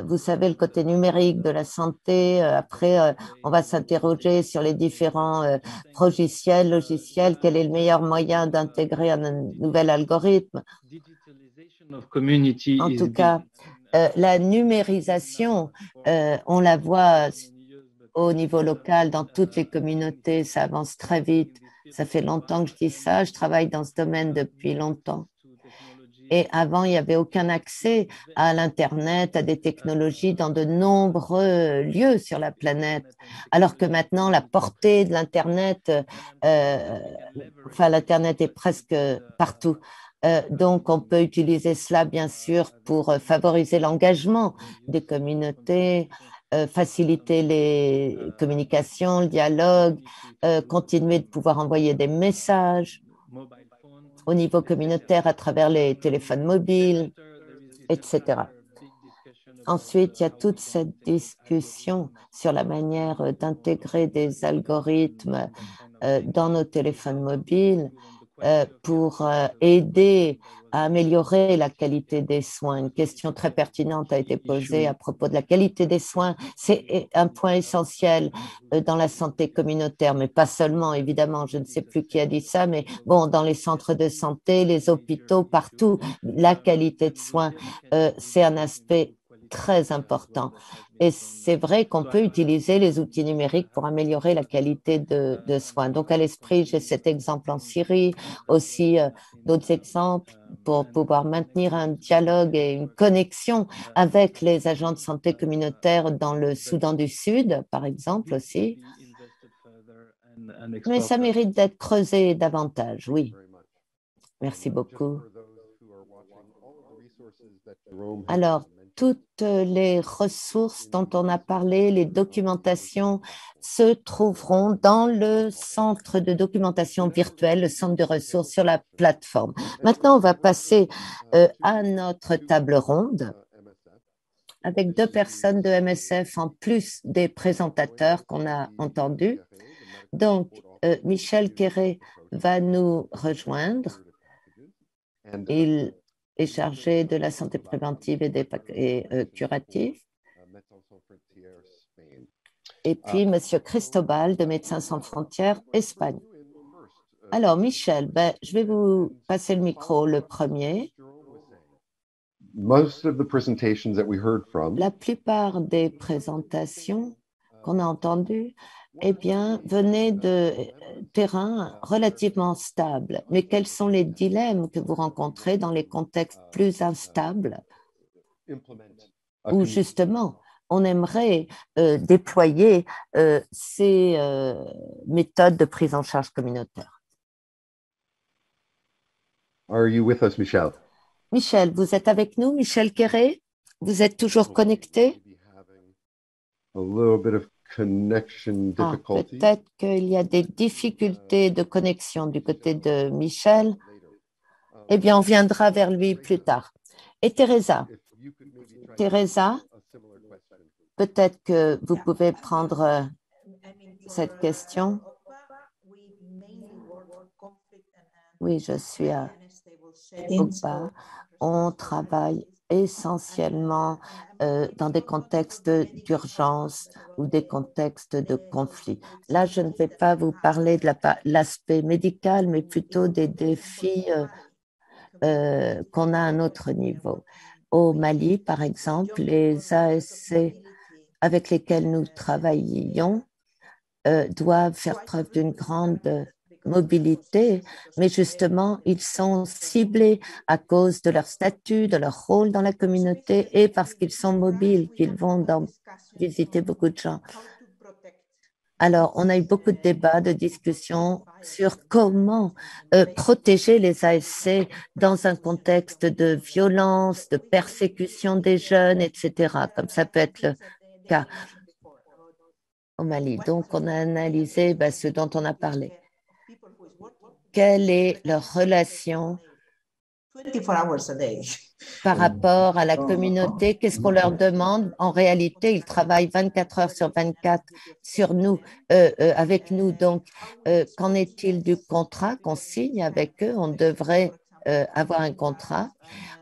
[SPEAKER 4] vous savez, le côté numérique de la santé. Après, on va s'interroger sur les différents logiciels, quel est le meilleur moyen d'intégrer un nouvel algorithme. En tout cas, la numérisation, on la voit au niveau local, dans toutes les communautés, ça avance très vite. Ça fait longtemps que je dis ça, je travaille dans ce domaine depuis longtemps. Et avant, il n'y avait aucun accès à l'Internet, à des technologies dans de nombreux lieux sur la planète. Alors que maintenant, la portée de l'Internet, l'Internet est presque partout. Donc, on peut utiliser cela, bien sûr, pour favoriser l'engagement des communautés, faciliter les communications, le dialogue, continuer de pouvoir envoyer des messages au niveau communautaire à travers les téléphones mobiles, etc. Ensuite, il y a toute cette discussion sur la manière d'intégrer des algorithmes dans nos téléphones mobiles pour aider à améliorer la qualité des soins. Une question très pertinente a été posée à propos de la qualité des soins. C'est un point essentiel dans la santé communautaire, mais pas seulement, évidemment. Je ne sais plus qui a dit ça, mais bon, dans les centres de santé, les hôpitaux, partout, la qualité de soins, c'est un aspect très important. Et c'est vrai qu'on peut utiliser les outils numériques pour améliorer la qualité de soins. Donc, à l'esprit, j'ai cet exemple en Syrie, aussi d'autres exemples pour pouvoir maintenir un dialogue et une connexion avec les agents de santé communautaire dans le Soudan du Sud, par exemple, aussi. Mais ça mérite d'être creusé davantage, oui. Merci beaucoup. Alors, toutes les ressources dont on a parlé, les documentations, se trouveront dans le centre de documentation virtuelle, le centre de ressources sur la plateforme. Maintenant, on va passer à notre table ronde avec 2 personnes de MSF en plus des présentateurs qu'on a entendus. Donc, Michel Quéré va nous rejoindre. Il est chargé de la santé préventive et curative. Et puis, M. Cristobal de Médecins sans frontières, Espagne. Alors, Michel, je vais vous passer le micro le premier. La plupart des présentations qu'on a entendues venaient de terrains relativement stables. Mais quels sont les dilemmes que vous rencontrez dans les contextes plus instables où justement on aimerait déployer ces méthodes de prise en charge communautaire?
[SPEAKER 3] Are you with us, Michel?
[SPEAKER 4] Michel, vous êtes avec nous, Michel Quéré? Vous êtes toujours connecté? Peut-être qu'il y a des difficultés de connexion du côté de Michel. Eh bien, on viendra vers lui plus tard. Et Teresa, peut-être que vous pouvez prendre cette question. Oui, je suis à Ogba. On travaille essentiellement dans des contextes d'urgence ou des contextes de conflit. Là, je ne vais pas vous parler de l'aspect médical, mais plutôt des défis qu'on a à un autre niveau. Au Mali, par exemple, les ASC avec lesquels nous travaillons doivent faire preuve d'une grande mobilité, mais justement, ils sont ciblés à cause de leur statut, de leur rôle dans la communauté et parce qu'ils sont mobiles, qu'ils vont visiter beaucoup de gens. Alors, on a eu beaucoup de débats, de discussions sur comment protéger les ASC dans un contexte de violence, de persécution des jeunes, etc., comme ça peut être le cas au Mali. Donc, on a analysé ce dont on a parlé. Quelle est leur relation par rapport à la communauté? Qu'est-ce qu'on leur demande? En réalité, ils travaillent 24 heures sur 24 sur nous, avec nous. Donc, qu'en est-il du contrat qu'on signe avec eux? On devrait avoir un contrat.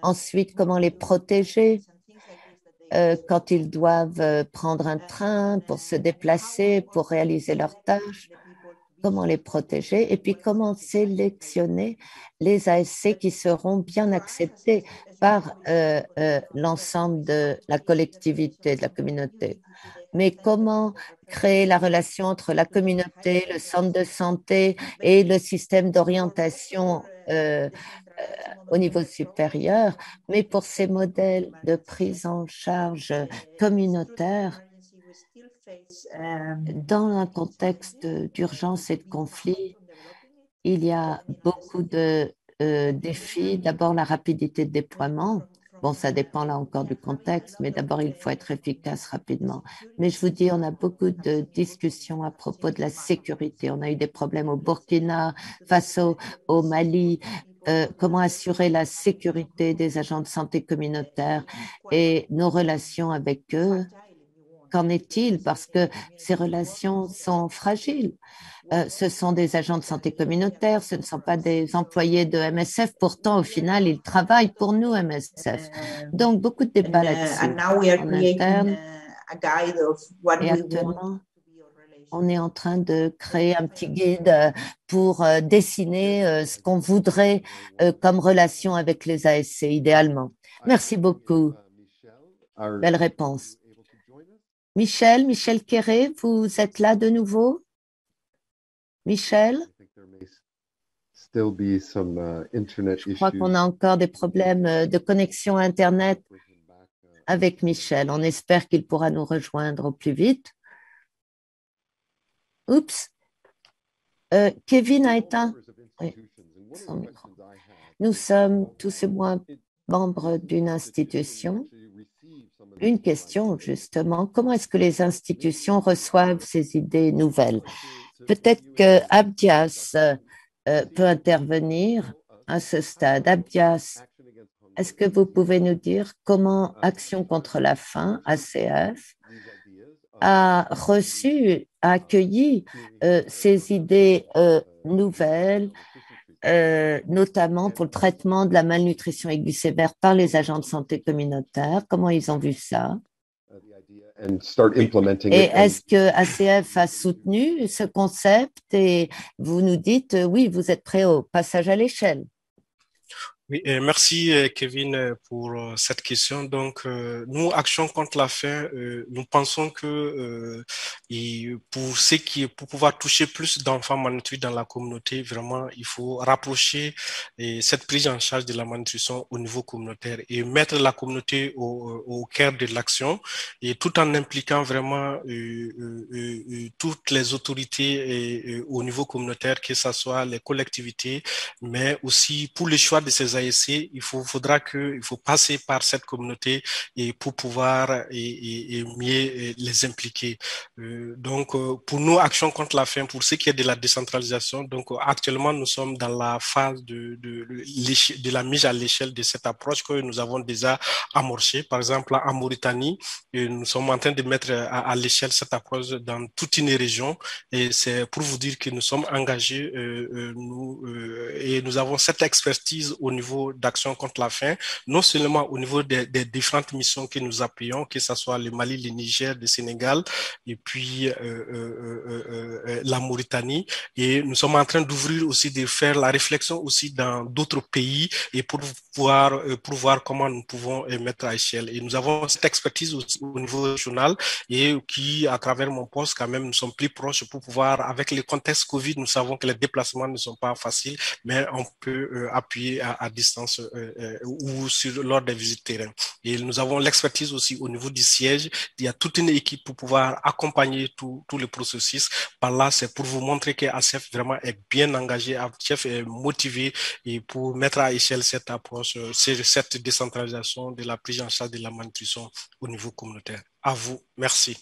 [SPEAKER 4] Ensuite, comment les protéger quand ils doivent prendre un train pour se déplacer, pour réaliser leurs tâches? Comment les protéger et puis comment sélectionner les ASC qui seront bien acceptés par l'ensemble de la collectivité, de la communauté. Mais comment créer la relation entre la communauté, le centre de santé et le système d'orientation au niveau supérieur, mais pour ces modèles de prise en charge communautaire, dans un contexte d'urgence et de conflit, il y a beaucoup de défis. D'abord, la rapidité de déploiement. Bon, ça dépend là encore du contexte, mais d'abord, il faut être efficace rapidement. Mais je vous dis, on a beaucoup de discussions à propos de la sécurité. On a eu des problèmes au Burkina Faso, au Mali, comment assurer la sécurité des agents de santé communautaire et nos relations avec eux. Qu'en est-il? Parce que ces relations sont fragiles. Ce sont des agents de santé communautaire, ce ne sont pas des employés de MSF. Pourtant, au final, ils travaillent pour nous, MSF. Donc, beaucoup de débats là-dessus en interne. Et actuellement, on est en train de créer un petit guide pour dessiner ce qu'on voudrait comme relation avec les ASC, idéalement. Merci beaucoup. Belle réponse. Michel Quéré, vous êtes là de nouveau? Michel? Je crois qu'on a encore des problèmes de connexion Internet avec Michel. On espère qu'il pourra nous rejoindre au plus vite. Oups. Kevin a éteint. Oui, son micro. Nous sommes tous et moi membres d'une institution. Une question, justement, comment est-ce que les institutions reçoivent ces idées nouvelles? Peut-être que Abdias peut intervenir à ce stade. Abdias, est-ce que vous pouvez nous dire comment Action contre la faim, ACF, a accueilli ces idées nouvelles, notamment pour le traitement de la malnutrition aiguë sévère par les agents de santé communautaire? Comment ils ont vu ça? Et est-ce que ACF a soutenu ce concept et vous nous dites, oui, vous êtes prêt au passage à l'échelle?
[SPEAKER 8] Oui, merci Kevin pour cette question. Donc, nous, Action contre la faim, nous pensons que pour pouvoir toucher plus d'enfants malnutris dans la communauté, vraiment, il faut rapprocher cette prise en charge de la malnutrition au niveau communautaire et mettre la communauté au cœur de l'action, et tout en impliquant vraiment toutes les autorités au niveau communautaire, que ce soit les collectivités, mais aussi pour le choix de ces ASC, il faut passer par cette communauté et pour pouvoir et mieux les impliquer. Donc, pour nous, Action contre la faim, pour ce qui est de la décentralisation, donc actuellement, nous sommes dans la phase de la mise à l'échelle de cette approche que nous avons déjà amorcée. Par exemple, en Mauritanie, nous sommes en train de mettre à l'échelle cette approche dans toute une région, et c'est pour vous dire que nous sommes engagés et nous avons cette expertise au niveau niveau d'action contre la faim, non seulement au niveau des différentes missions que nous appuyons, que ce soit le Mali, le Niger, le Sénégal et puis la Mauritanie. Et nous sommes en train d'ouvrir aussi, de faire la réflexion aussi dans d'autres pays et pour voir comment nous pouvons mettre à échelle. Et nous avons cette expertise aussi au niveau régional et qui, à travers mon poste, quand même, nous sommes plus proches pour pouvoir, avec le contexte Covid, nous savons que les déplacements ne sont pas faciles, mais on peut appuyer à distance ou lors des visites terrain. Et nous avons l'expertise aussi au niveau du siège. Il y a toute une équipe pour pouvoir accompagner tout le processus. Par là, c'est pour vous montrer que ACF vraiment est bien engagé, ACF est motivé et pour mettre à échelle cette approche, cette décentralisation de la prise en charge de la malnutrition au niveau communautaire. À vous, merci.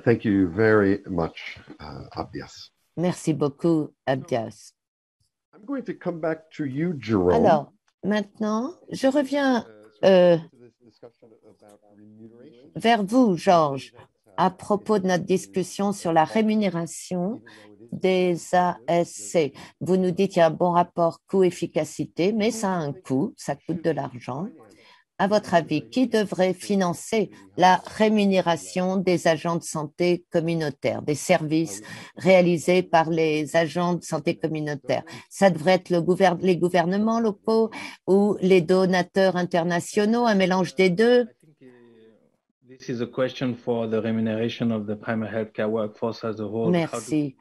[SPEAKER 3] Thank you very much, Abdias.
[SPEAKER 4] Merci beaucoup, Abdias.
[SPEAKER 3] I'm going to come back to you, Jerome.
[SPEAKER 4] Alors, maintenant, je reviens vers vous, Georges, à propos de notre discussion sur la rémunération des ASC. Vous nous dites qu'il y a un bon rapport coût-efficacité, mais ça a un coût, ça coûte de l'argent. À votre avis, qui devrait financer la rémunération des agents de santé communautaires, des services réalisés par les agents de santé communautaire? Ça devrait être les gouvernements locaux ou les donateurs internationaux, un mélange des deux?
[SPEAKER 9] This is a question for the remuneration of the primary healthcare workforce as a whole.
[SPEAKER 4] Merci.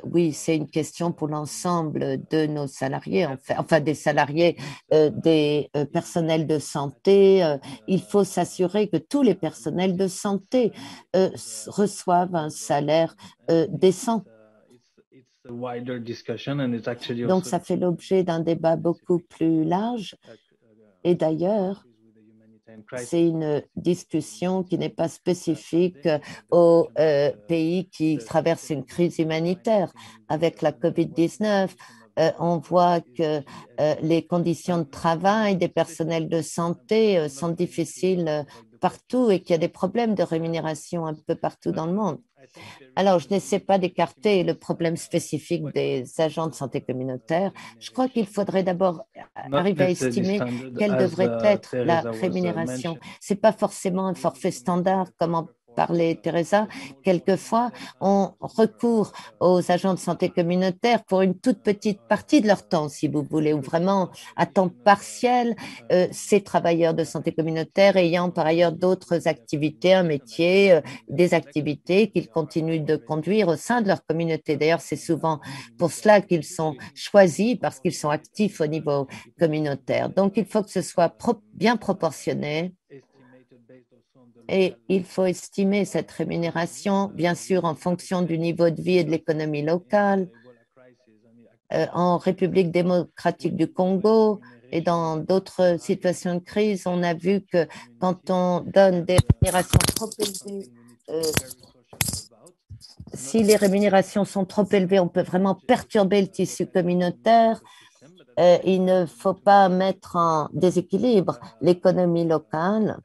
[SPEAKER 4] Oui, c'est une question pour l'ensemble de nos salariés, enfin des salariés, des personnels de santé. Il faut s'assurer que tous les personnels de santé reçoivent un salaire décent. Donc, ça fait l'objet d'un débat beaucoup plus large. Et d'ailleurs, c'est une discussion qui n'est pas spécifique aux pays qui traversent une crise humanitaire. Avec la COVID-19, on voit que les conditions de travail des personnels de santé sont difficiles partout et qu'il y a des problèmes de rémunération un peu partout dans le monde. Alors, je n'essaie pas d'écarter le problème spécifique des agents de santé communautaire. Je crois qu'il faudrait d'abord arriver à estimer quelle devrait être la rémunération. Ce n'est pas forcément un forfait standard, comme en parlait Teresa. Quelquefois, on recourt aux agents de santé communautaire pour une toute petite partie de leur temps, si vous voulez, ou vraiment à temps partiel, ces travailleurs de santé communautaire ayant par ailleurs d'autres activités, un métier, des activités qu'ils continuent de conduire au sein de leur communauté. D'ailleurs, c'est souvent pour cela qu'ils sont choisis, parce qu'ils sont actifs au niveau communautaire. Donc, il faut que ce soit bien proportionné. Et il faut estimer cette rémunération, bien sûr, en fonction du niveau de vie et de l'économie locale. En République démocratique du Congo et dans d'autres situations de crise, on a vu que quand on donne des rémunérations trop élevées, si les rémunérations sont trop élevées, on peut vraiment perturber le tissu communautaire. Il ne faut pas mettre en déséquilibre l'économie locale.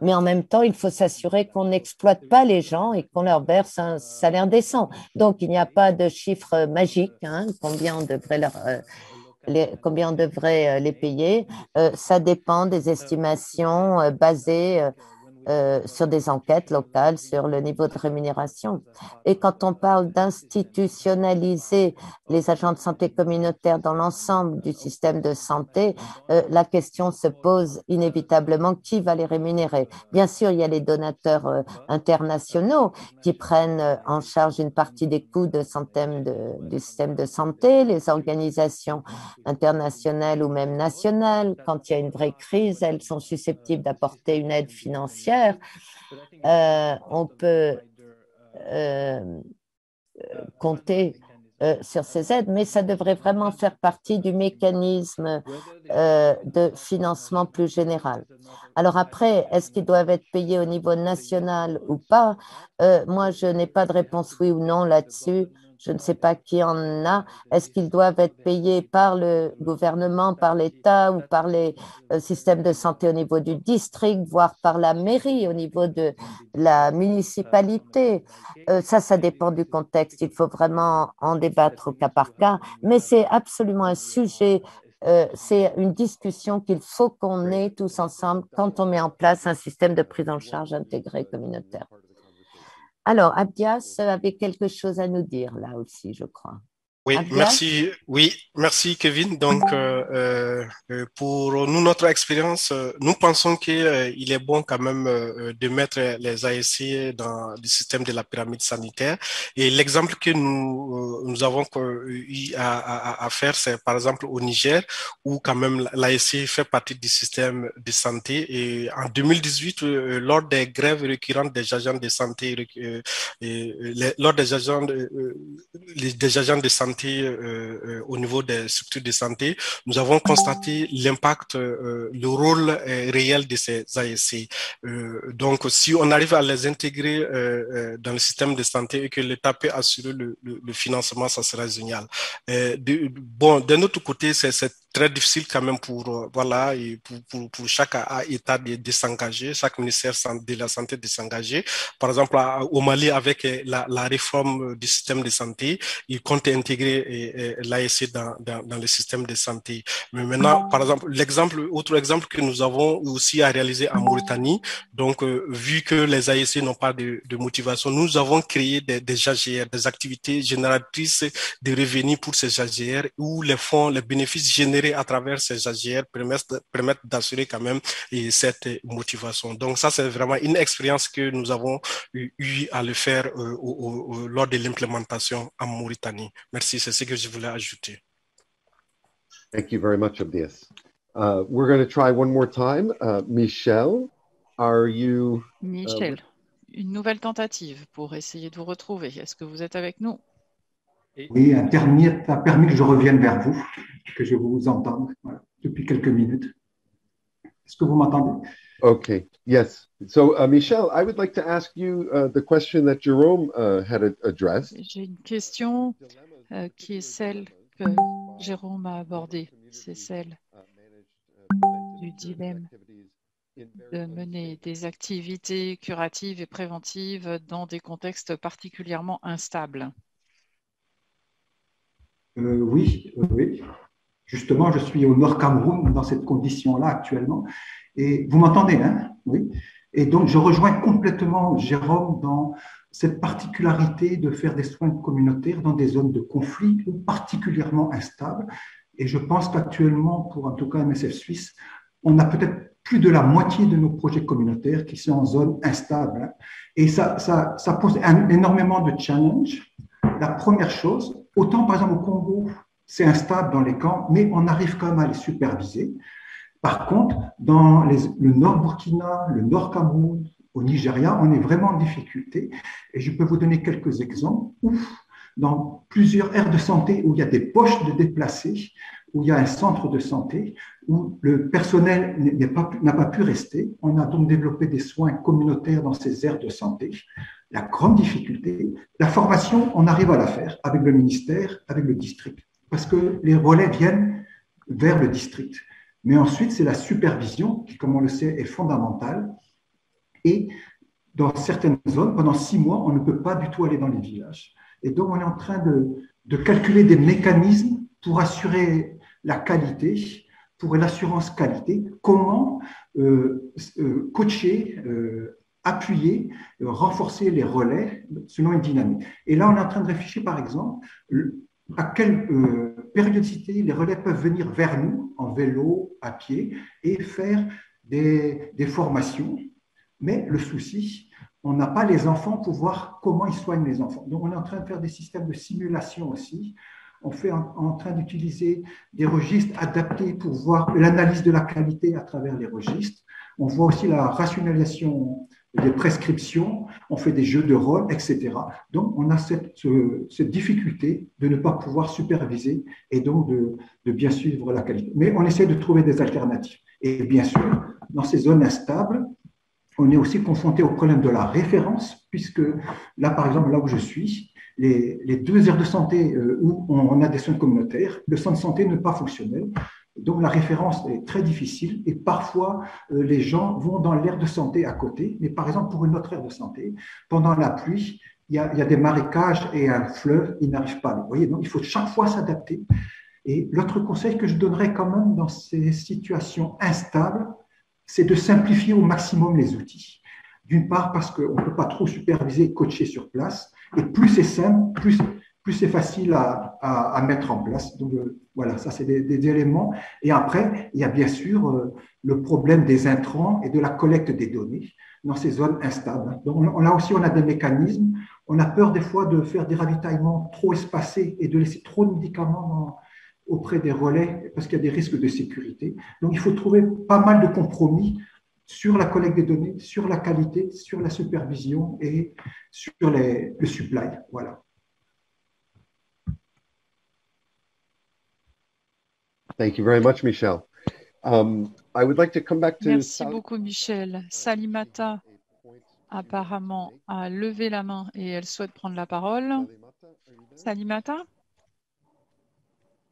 [SPEAKER 4] Mais en même temps, il faut s'assurer qu'on n'exploite pas les gens et qu'on leur verse un salaire décent. Donc, il n'y a pas de chiffre magique, combien on devrait les payer. Ça dépend des estimations basées sur des enquêtes locales sur le niveau de rémunération. Et quand on parle d'institutionnaliser les agents de santé communautaire dans l'ensemble du système de santé, la question se pose inévitablement qui va les rémunérer. Bien sûr, il y a les donateurs internationaux qui prennent en charge une partie des coûts du système de santé, les organisations internationales ou même nationales. Quand il y a une vraie crise, elles sont susceptibles d'apporter une aide financière. On peut compter sur ces aides, mais ça devrait vraiment faire partie du mécanisme de financement plus général. Alors après, est-ce qu'ils doivent être payés au niveau national ou pas? Moi, je n'ai pas de réponse oui ou non là-dessus. je ne sais pas qui en a. Est-ce qu'ils doivent être payés par le gouvernement, par l'État ou par les systèmes de santé au niveau du district, voire par la mairie au niveau de la municipalité? Ça dépend du contexte. Il faut vraiment en débattre au cas par cas, mais c'est absolument un sujet. C'est une discussion qu'il faut qu'on ait tous ensemble quand on met en place un système de prise en charge intégré communautaire. Alors, Abdias avait quelque chose à nous dire là aussi, je crois.
[SPEAKER 8] Oui,
[SPEAKER 4] Abdias?
[SPEAKER 8] merci Kevin. Donc, pour nous, notre expérience, nous pensons qu'il est bon quand même de mettre les ASC dans le système de la pyramide sanitaire. Et l'exemple que nous avons eu à faire, c'est par exemple au Niger, où quand même l'ASC fait partie du système de santé. Et en 2018, lors des grèves récurrentes des agents de santé, lors des agents de santé au niveau des structures de santé, nous avons constaté l'impact, le rôle réel de ces ASC. Donc, si on arrive à les intégrer dans le système de santé et que l'État peut assurer le financement, ça sera génial. D'un autre côté, c'est très difficile quand même pour pour chaque État de s'engager, chaque ministère de la santé de s'engager. Par exemple, au Mali, avec la réforme du système de santé, ils comptent intégrer l'ASC dans le système de santé. Mais maintenant, par exemple, autre exemple que nous avons aussi à réaliser en Mauritanie, donc vu que les ASC n'ont pas de motivation, nous avons créé des AGR, des activités génératrices de revenus pour ces AGR, où les fonds, les bénéfices générés à travers ces AGR permettent d'assurer quand même cette motivation. Donc ça, c'est vraiment une expérience que nous avons eu à le faire lors de l'implémentation en Mauritanie. Merci, c'est ce que je voulais ajouter.
[SPEAKER 3] Thank you very much, Abdias. We're going to try one more time. Michel, are you...
[SPEAKER 7] Michel, une nouvelle tentative pour essayer de vous retrouver. Est-ce que vous êtes avec nous?
[SPEAKER 6] Oui, Internet a permis que je revienne vers vous, que je vous entende depuis quelques minutes. Est-ce que vous m'entendez?
[SPEAKER 3] Okay, yes. So, Michel, I would like to ask you the question that Jerome had addressed.
[SPEAKER 7] J'ai une question qui est celle que Jérôme a abordée. C'est celle du dilemme de mener des activités curatives et préventives dans des contextes particulièrement instables.
[SPEAKER 6] Oui. Justement, je suis au Nord Cameroun dans cette condition-là actuellement. Et vous m'entendez, hein? Oui. Et donc, je rejoins complètement Jérôme dans cette particularité de faire des soins communautaires dans des zones de conflit ou particulièrement instables. Et je pense qu'actuellement, pour en tout cas MSF Suisse, on a peut-être plus de la moitié de nos projets communautaires qui sont en zone instable. Et ça pose énormément de challenges. La première chose, autant par exemple au Congo, c'est instable dans les camps, mais on arrive quand même à les superviser. Par contre, dans le Nord Burkina, le Nord Cameroun, au Nigeria, on est vraiment en difficulté. Et je peux vous donner quelques exemples où, dans plusieurs aires de santé où il y a des poches de déplacés, où il y a un centre de santé, où le personnel n'a pas pu rester. On a donc développé des soins communautaires dans ces aires de santé. La grande difficulté, la formation, on arrive à la faire avec le ministère, avec le district, parce que les relais viennent vers le district. Mais ensuite, c'est la supervision qui, comme on le sait, est fondamentale. Et dans certaines zones, pendant 6 mois, on ne peut pas du tout aller dans les villages. Et donc, on est en train de calculer des mécanismes pour assurer la qualité, pour l'assurance qualité. Comment coacher, appuyer, renforcer les relais selon une dynamique. Et là, on est en train de réfléchir, par exemple, à quelle périodicité les relais peuvent venir vers nous, en vélo, à pied, et faire des formations. Mais le souci, on n'a pas les enfants pour voir comment ils soignent les enfants. Donc, on est en train de faire des systèmes de simulation aussi. On est en train d'utiliser des registres adaptés pour voir l'analyse de la qualité à travers les registres. On voit aussi la rationalisation des prescriptions, on fait des jeux de rôle, etc. Donc, on a cette difficulté de ne pas pouvoir superviser et donc de bien suivre la qualité. Mais on essaie de trouver des alternatives. Et bien sûr, dans ces zones instables, on est aussi confronté au problème de la référence, puisque là, par exemple, là où je suis, les 2 aires de santé où on a des soins communautaires, le centre de santé n'est pas fonctionnel. Donc, la référence est très difficile et parfois, les gens vont dans l'aire de santé à côté. Mais par exemple, pour une autre aire de santé, pendant la pluie, il y a des marécages et un fleuve, ils n'arrivent pas. Vous voyez, donc il faut chaque fois s'adapter. Et l'autre conseil que je donnerais quand même dans ces situations instables, c'est de simplifier au maximum les outils. D'une part, parce qu'on ne peut pas trop superviser et coacher sur place. Et plus c'est simple, plus c'est facile à mettre en place. Donc, voilà, ça, c'est des éléments. Et après, il y a bien sûr le problème des intrants et de la collecte des données dans ces zones instables. Donc, là aussi, on a des mécanismes. On a peur des fois de faire des ravitaillements trop espacés et de laisser trop de médicaments auprès des relais parce qu'il y a des risques de sécurité. Donc, il faut trouver pas mal de compromis sur la collecte des données, sur la qualité, sur la supervision et sur le supply. Voilà.
[SPEAKER 3] Thank you very much, Michel. I would like to come back to
[SPEAKER 7] Merci beaucoup, Michel. Salimata, apparemment, a levé la main et elle souhaite prendre la parole. Salimata?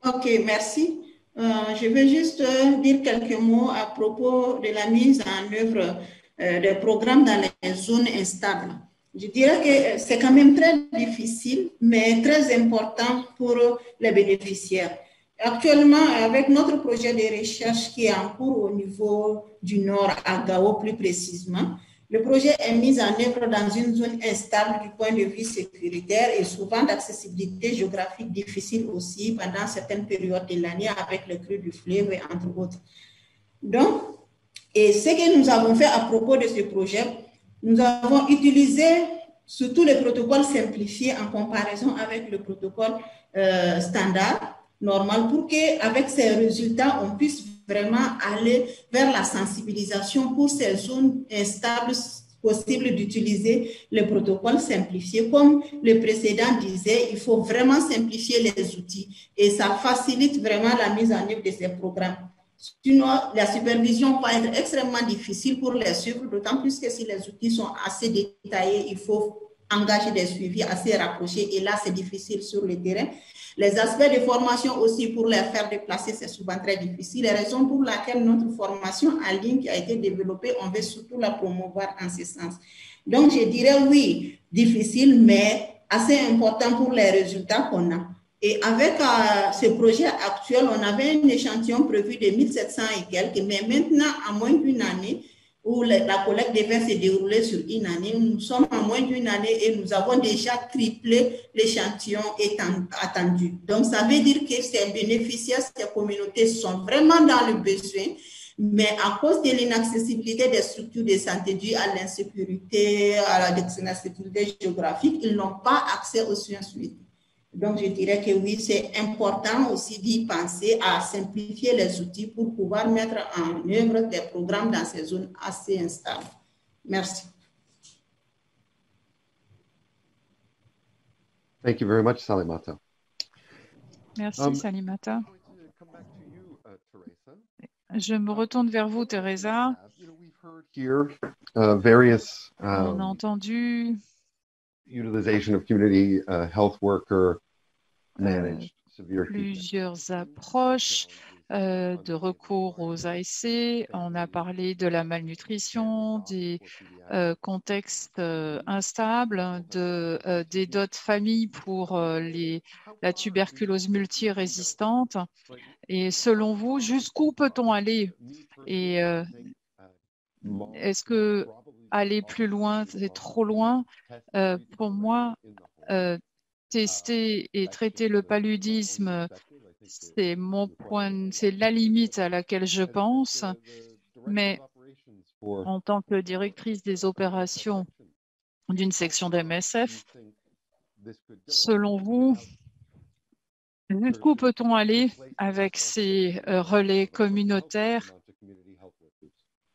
[SPEAKER 5] Ok, merci. Je vais juste dire quelques mots à propos de la mise en œuvre des programmes dans les zones instables. Je dirais que c'est quand même très difficile, mais très important pour les bénéficiaires. Actuellement, avec notre projet de recherche qui est en cours au niveau du Nord, à Gao plus précisément, le projet est mis en œuvre dans une zone instable du point de vue sécuritaire et souvent d'accessibilité géographique difficile aussi pendant certaines périodes de l'année avec le cru du fleuve, entre autres. Donc, et ce que nous avons fait à propos de ce projet, nous avons utilisé surtout les protocoles simplifiés en comparaison avec le protocole standard, normal, pour qu'avec ces résultats, on puisse vraiment aller vers la sensibilisation pour ces zones instables possible d'utiliser les protocoles simplifiés. Comme le précédent disait, il faut vraiment simplifier les outils et ça facilite vraiment la mise en œuvre de ces programmes. Sinon, la supervision va être extrêmement difficile pour les suivre, d'autant plus que si les outils sont assez détaillés, il faut engager des suivis assez rapprochés et là, c'est difficile sur le terrain. Les aspects de formation aussi pour les faire déplacer, c'est souvent très difficile. Les raisons pour lesquelles notre formation en ligne qui a été développée, on veut surtout la promouvoir en ce sens. Donc, je dirais oui, difficile, mais assez important pour les résultats qu'on a. Et avec ce projet actuel, on avait un échantillon prévu de 1700 et quelques, mais maintenant, en moins d'une année, où la collecte devait se dérouler sur une année, nous sommes en moins d'une année et nous avons déjà triplé l'échantillon attendu. Donc, ça veut dire que ces bénéficiaires, ces communautés sont vraiment dans le besoin, mais à cause de l'inaccessibilité des structures de santé dues à l'insécurité, à l'insécurité géographique, ils n'ont pas accès aux soins suivis. Donc, je dirais que oui, c'est important aussi d'y penser à simplifier les outils pour pouvoir mettre en œuvre des programmes dans ces zones assez instables. Merci.
[SPEAKER 3] Thank you very much, Salimata.
[SPEAKER 7] Merci, Salimata. Je me retourne vers vous, Teresa. On a entendu
[SPEAKER 3] utilization of community health worker managed severe
[SPEAKER 7] plusieurs approches de recours aux ASC. On a parlé de la malnutrition, des contextes instables, des dots familles pour la tuberculose multirésistante. Et selon vous, jusqu'où peut-on aller? Et est-ce que aller plus loin, c'est trop loin? Pour moi, tester et traiter le paludisme, c'est mon point, c'est la limite à laquelle je pense. Mais en tant que directrice des opérations d'une section d'MSF, selon vous, jusqu'où peut-on aller avec ces relais communautaires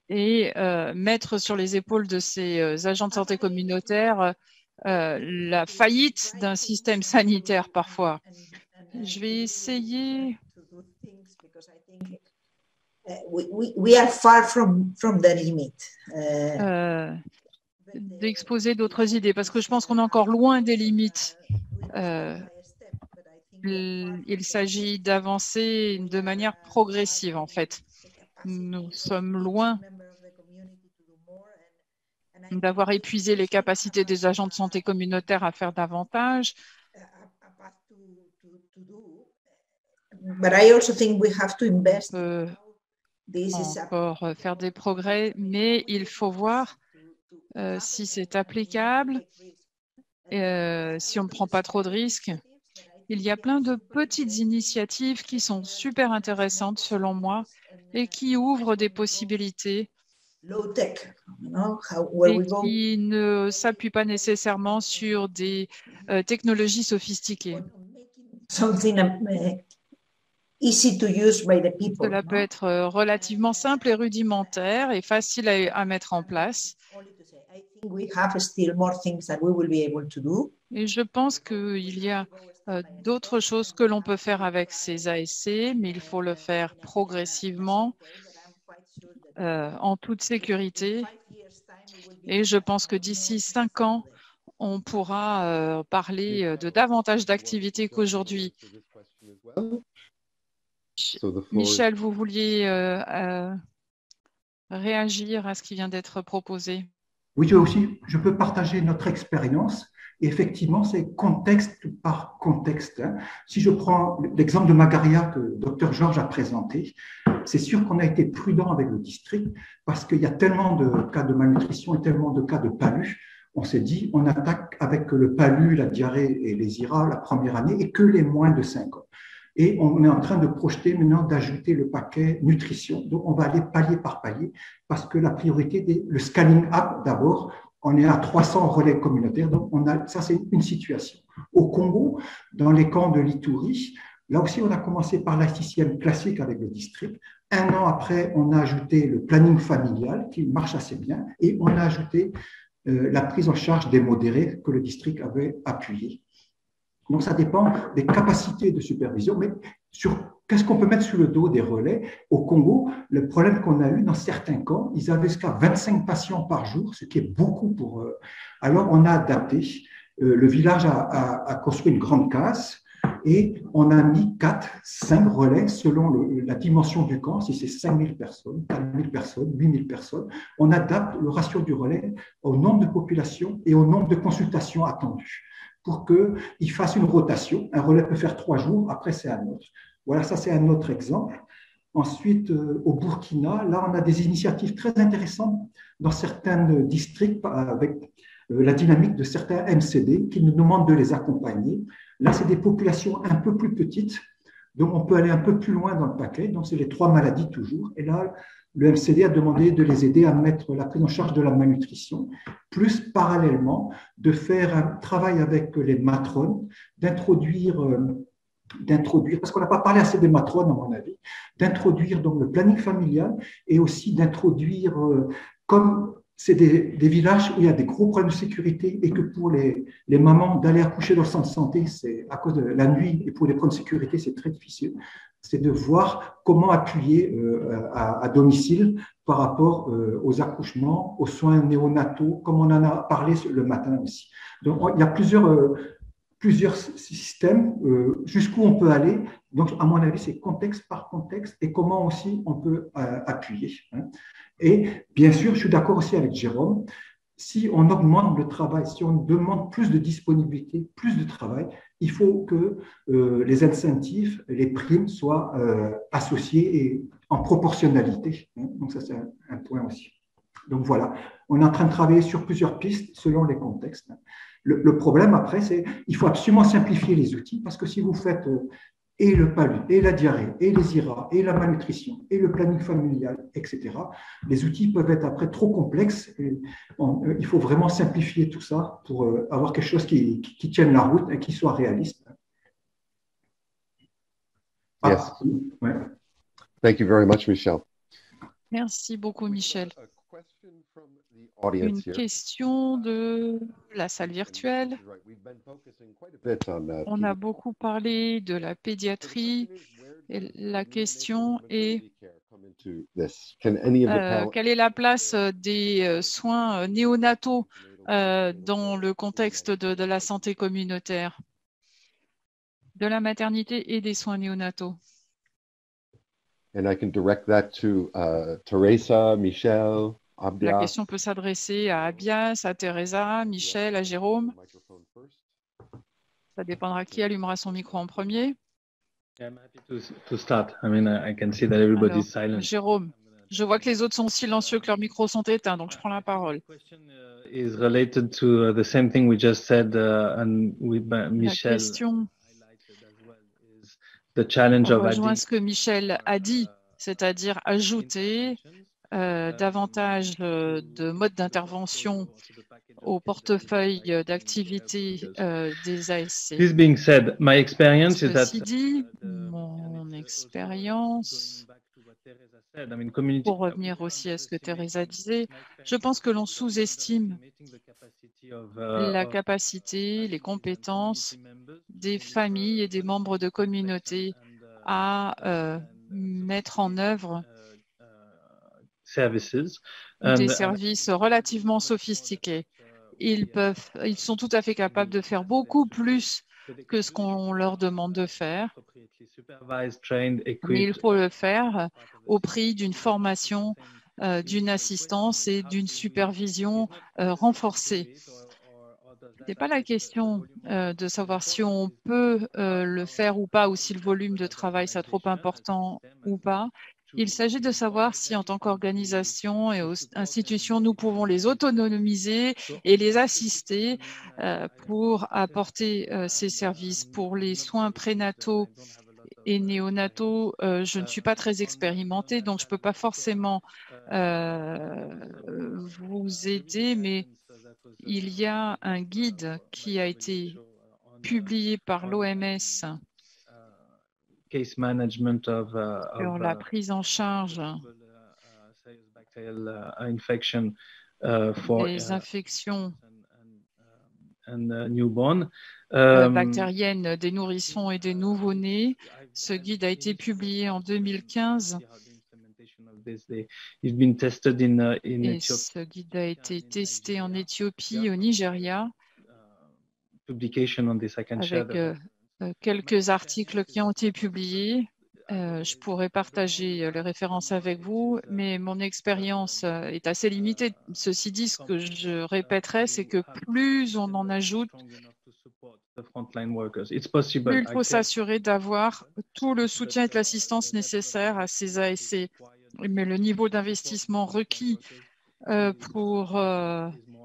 [SPEAKER 7] et mettre sur les épaules de ces agents de santé communautaires la faillite d'un système sanitaire parfois? Je vais essayer.
[SPEAKER 10] We are far from the limit.
[SPEAKER 7] d'exposer d'autres idées parce que je pense qu'on est encore loin des limites. Il s'agit d'avancer de manière progressive, en fait. Nous sommes loin d'avoir épuisé les capacités des agents de santé communautaires à faire davantage. Encore faire des progrès, mais il faut voir si c'est applicable, si on ne prend pas trop de risques. Il y a plein de petites initiatives qui sont super intéressantes selon moi et qui ouvrent des possibilités et qui ne s'appuient pas nécessairement sur des technologies sophistiquées. Cela peut être relativement simple et rudimentaire et facile à mettre en place. Et je pense qu'il y a d'autres choses que l'on peut faire avec ces ASC, mais il faut le faire progressivement, en toute sécurité. Et je pense que d'ici 5 ans, on pourra parler de davantage d'activités qu'aujourd'hui. Michel, vous vouliez réagir à ce qui vient d'être proposé?
[SPEAKER 6] Oui, je peux partager notre expérience. Et effectivement, c'est contexte par contexte. Si je prends l'exemple de Magaria que le Dr Georges a présenté, c'est sûr qu'on a été prudent avec le district parce qu'il y a tellement de cas de malnutrition et tellement de cas de palud. On s'est dit, on attaque avec le palud, la diarrhée et les IRA la première année et que les moins de 5 ans. Et on est en train de projeter maintenant d'ajouter le paquet nutrition. Donc, on va aller palier par palier parce que la priorité, le scanning up d'abord, on est à 300 relais communautaires. Donc, ça, c'est une situation. Au Congo, dans les camps de l'Ituri, là aussi, on a commencé par l'ICCM classique avec le district. 1 an après, on a ajouté le planning familial qui marche assez bien et on a ajouté la prise en charge des modérés que le district avait appuyé. Donc, ça dépend des capacités de supervision, mais qu'est-ce qu'on peut mettre sur le dos des relais? Au Congo, le problème qu'on a eu dans certains camps, ils avaient jusqu'à 25 patients par jour, ce qui est beaucoup pour eux. Alors, on a adapté. Le village a construit une grande case et on a mis 4, 5 relais selon la dimension du camp. Si c'est 5 000 personnes, 4 000 personnes, 8 000 personnes, on adapte le ratio du relais au nombre de populations et au nombre de consultations attendues, pour qu'il fasse une rotation. Un relais peut faire 3 jours, après c'est un autre. Voilà, ça c'est un autre exemple. Ensuite, au Burkina, là on a des initiatives très intéressantes dans certains districts avec la dynamique de certains MCD qui nous demandent de les accompagner. Là, c'est des populations un peu plus petites, donc on peut aller un peu plus loin dans le paquet. Donc c'est les 3 maladies toujours. Et là, le MCD a demandé de les aider à mettre la prise en charge de la malnutrition, plus parallèlement de faire un travail avec les matrones, d'introduire, parce qu'on n'a pas parlé assez des matrones à mon avis, d'introduire donc le planning familial et aussi d'introduire, comme c'est des villages où il y a des gros problèmes de sécurité et que pour les mamans d'aller accoucher dans le centre de santé, c'est à cause de la nuit et pour les problèmes de sécurité, c'est très difficile. C'est de voir comment appuyer à domicile par rapport aux accouchements, aux soins néonataux, comme on en a parlé le matin aussi. Donc, il y a plusieurs systèmes jusqu'où on peut aller. Donc, à mon avis, c'est contexte par contexte et comment aussi on peut appuyer. Et bien sûr, je suis d'accord aussi avec Jérôme, si on augmente le travail, si on demande plus de disponibilité, plus de travail, il faut que les incentives, les primes soient associés et en proportionnalité. Donc ça, c'est un point aussi. Donc voilà, on est en train de travailler sur plusieurs pistes selon les contextes. Le problème après, c'est qu'il faut absolument simplifier les outils parce que si vous faites et le palud, et la diarrhée, et les IRA, et la malnutrition, et le planning familial, etc., les outils peuvent être après trop complexes. Et il faut vraiment simplifier tout ça pour avoir quelque chose qui tienne la route et qui soit réaliste.
[SPEAKER 3] Yes.
[SPEAKER 6] Ouais.
[SPEAKER 3] Thank you very much, Michel.
[SPEAKER 7] Merci beaucoup, Michel. Une question de la salle virtuelle. On a beaucoup parlé de la pédiatrie et la question est Quelle est la place des soins néonataux dans le contexte de la santé communautaire, de la maternité et des soins néonataux?
[SPEAKER 3] And I can direct that to Teresa, Michel, Abia.
[SPEAKER 7] La question peut s'adresser à Abias, à Teresa, Michel, à Jérôme. Ça dépendra qui allumera son micro en premier.
[SPEAKER 9] I'm happy to start. I mean, I can see that everybody's silent.
[SPEAKER 7] Jérôme, je vois que les autres sont silencieux, que leurs micros sont éteints, donc je prends la parole.
[SPEAKER 9] The question is related to the same thing we just said, and with Michel.
[SPEAKER 7] La question
[SPEAKER 9] The challenge of
[SPEAKER 7] rejoint ce que Michel a dit, c'est-à-dire ajouter davantage de modes d'intervention au portefeuille d'activités des ASC.
[SPEAKER 9] This being said, my experience is that
[SPEAKER 7] Ceci dit, mon expérience, pour revenir aussi à ce que Teresa disait, je pense que l'on sous-estime la capacité, les compétences des familles et des membres de communautés à mettre en œuvre des services relativement sophistiqués. Ils sont tout à fait capables de faire beaucoup plus que ce qu'on leur demande de faire, mais il faut le faire au prix d'une formation, d'une assistance et d'une supervision renforcée. Ce n'est pas la question de savoir si on peut le faire ou pas, ou si le volume de travail est trop important ou pas. Il s'agit de savoir si, en tant qu'organisation et institution, nous pouvons les autonomiser et les assister pour apporter ces services. Pour les soins prénataux et néonataux, je ne suis pas très expérimentée, donc je ne peux pas forcément vous aider, mais il y a un guide qui a été publié par l'OMS sur la prise en charge des infections bactériennes des nourrissons et des nouveau-nés. Ce guide a été publié en 2015. Et ce guide a été testé en Éthiopie, au Nigeria, avec quelques articles qui ont été publiés. Je pourrais partager les références avec vous, mais mon expérience est assez limitée. Ceci dit, ce que je répéterai, c'est que plus on en ajoute, plus il faut s'assurer d'avoir tout le soutien et l'assistance nécessaires à ces ASC. Mais le niveau d'investissement requis pour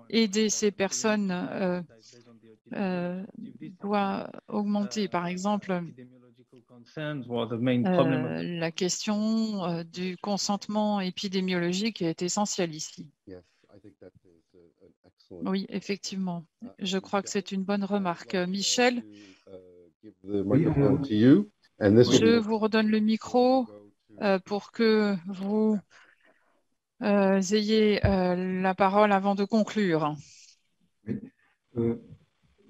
[SPEAKER 7] aider ces personnes doit augmenter. Par exemple, la question du consentement épidémiologique est essentielle ici. Oui, effectivement. Je crois que c'est une bonne remarque. Michel, je vous redonne le micro pour que vous ayez la parole avant de conclure.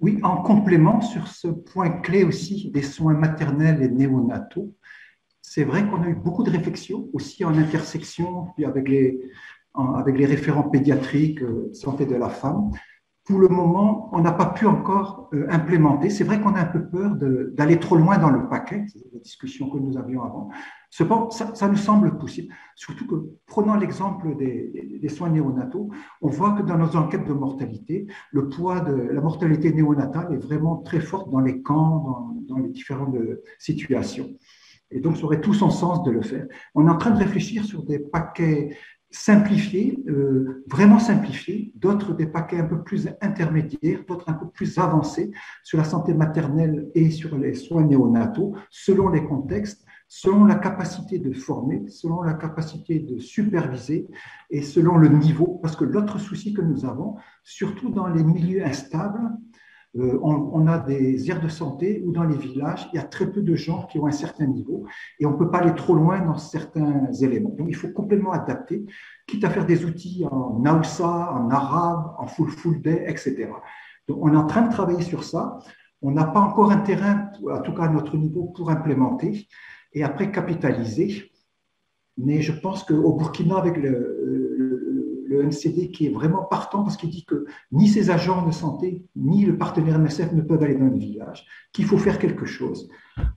[SPEAKER 6] Oui, en complément sur ce point clé aussi des soins maternels et néonataux, c'est vrai qu'on a eu beaucoup de réflexions aussi en intersection puis avec les référents pédiatriques, santé de la femme. Pour le moment, on n'a pas pu encore implémenter. C'est vrai qu'on a un peu peur d'aller trop loin dans le paquet, c'est la discussion que nous avions avant. Cependant, ça nous semble possible. Surtout que, prenant l'exemple des soins néonataux, on voit que dans nos enquêtes de mortalité, le poids de la mortalité néonatale est vraiment très forte dans les camps, dans les différentes situations. Et donc, ça aurait tout son sens de le faire. On est en train de réfléchir sur des paquets simplifiés, vraiment simplifiés, d'autres des paquets un peu plus intermédiaires, d'autres un peu plus avancés sur la santé maternelle et sur les soins néonataux, selon les contextes, selon la capacité de former, selon la capacité de superviser et selon le niveau. Parce que l'autre souci que nous avons, surtout dans les milieux instables, on a des aires de santé où dans les villages, il y a très peu de gens qui ont un certain niveau et on ne peut pas aller trop loin dans certains éléments. Donc, il faut complètement adapter, quitte à faire des outils en Hausa, en arabe, en full day, etc. Donc, on est en train de travailler sur ça. On n'a pas encore un terrain, en tout cas à notre niveau, pour implémenter et après capitaliser. mais je pense qu'au Burkina, avec le MCD qui est vraiment partant parce qu'il dit que ni ses agents de santé, ni le partenaire MSF ne peuvent aller dans le village, qu'il faut faire quelque chose.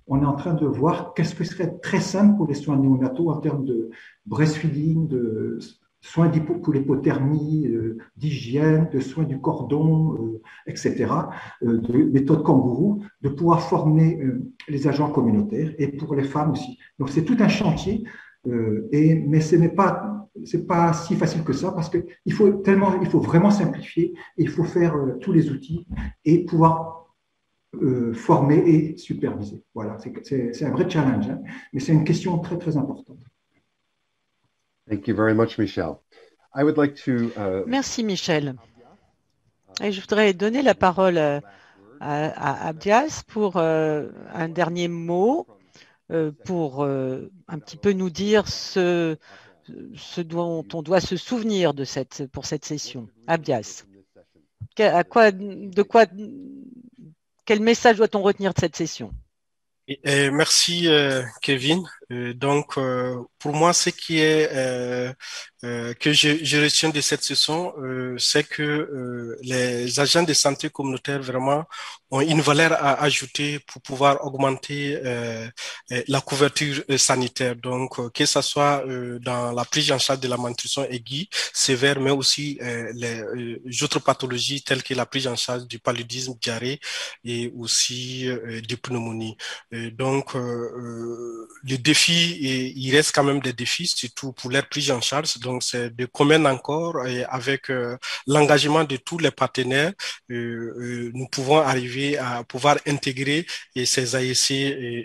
[SPEAKER 6] On est en train de voir qu'est-ce que serait très simple pour les soins néonataux en termes de breastfeeding, de soins pour l'hypothermie, d'hygiène, de soins du cordon, etc., de méthode kangourou, de pouvoir former les agents communautaires et pour les femmes aussi. Donc c'est tout un chantier, mais ce n'est pas si facile que ça parce qu'il faut vraiment simplifier, et il faut faire tous les outils et pouvoir former et superviser. Voilà, c'est un vrai challenge, hein, mais c'est une question très, très importante.
[SPEAKER 3] Thank you very much, Michel. I would like to,
[SPEAKER 1] Merci, Michel. Et je voudrais donner la parole à Abdias pour un dernier mot, pour un petit peu nous dire ce dont on doit se souvenir pour cette session. Abdias, quel message doit-on retenir de cette session?
[SPEAKER 8] Merci, Kevin. Donc, pour moi, ce qui est que je retiens de cette session, c'est que les agents de santé communautaire vraiment ont une valeur à ajouter pour pouvoir augmenter la couverture sanitaire. Donc, que ce soit dans la prise en charge de la malnutrition aiguë, sévère, mais aussi les autres pathologies telles que la prise en charge du paludisme, diarrhée et aussi de pneumonie. Donc, le défi, il reste quand même des défis, surtout pour leur prise en charge. Donc, c'est de commun encore et avec l'engagement de tous les partenaires, nous pouvons arriver à pouvoir intégrer ces ASC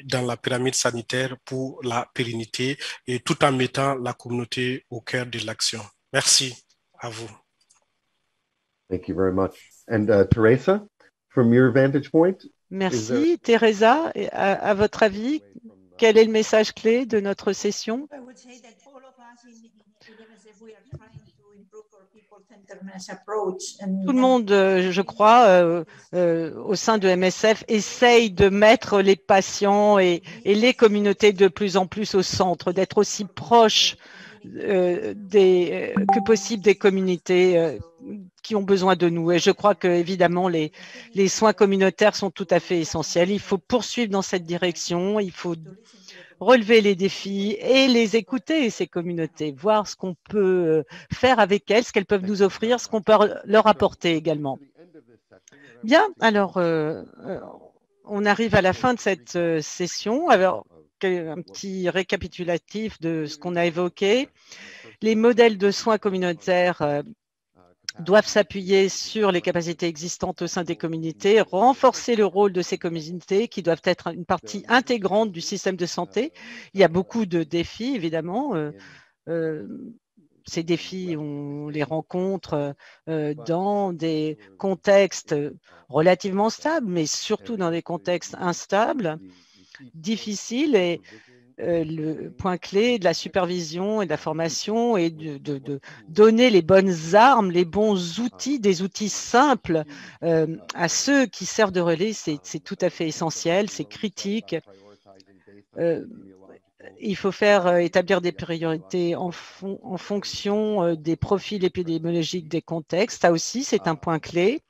[SPEAKER 8] dans la pyramide sanitaire pour la pérennité et tout en mettant la communauté au cœur de l'action. Merci à vous.
[SPEAKER 3] Thank you very much. And Teresa, from your vantage point?
[SPEAKER 1] Merci. Teresa, à votre avis, quel est le message clé de notre session? Tout le monde, je crois, au sein de MSF, essaye de mettre les patients et les communautés de plus en plus au centre, d'être aussi proche que possible des communautés qui ont besoin de nous. Et je crois que évidemment les soins communautaires sont tout à fait essentiels. Il faut poursuivre dans cette direction. Il faut relever les défis et les écouter, ces communautés, voir ce qu'on peut faire avec elles, ce qu'elles peuvent nous offrir, ce qu'on peut leur apporter également. Bien, alors on arrive à la fin de cette session. Alors, un petit récapitulatif de ce qu'on a évoqué. Les modèles de soins communautaires doivent s'appuyer sur les capacités existantes au sein des communautés, renforcer le rôle de ces communautés qui doivent être une partie intégrante du système de santé. Il y a beaucoup de défis, évidemment. Ces défis, on les rencontre dans des contextes relativement stables, mais surtout dans des contextes instables, difficiles, et le point clé de la supervision et de la formation est de donner les bonnes armes, les bons outils, des outils simples à ceux qui servent de relais. C'est tout à fait essentiel, c'est critique. Il faut établir des priorités en fonction des profils épidémiologiques des contextes. Ça aussi, c'est un point clé.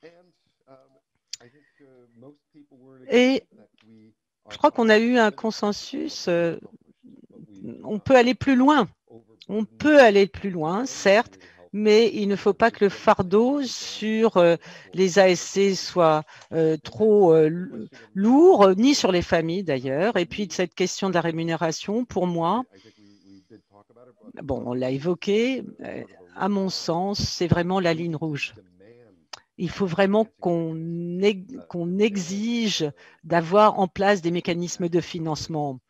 [SPEAKER 1] Et je crois qu'on a eu un consensus. On peut aller plus loin. On peut aller plus loin, certes, mais il ne faut pas que le fardeau sur les ASC soit trop lourd, ni sur les familles d'ailleurs. Et puis, cette question de la rémunération, pour moi, bon, on l'a évoqué, à mon sens, c'est vraiment la ligne rouge. Il faut vraiment qu'on exige d'avoir en place des mécanismes de financement.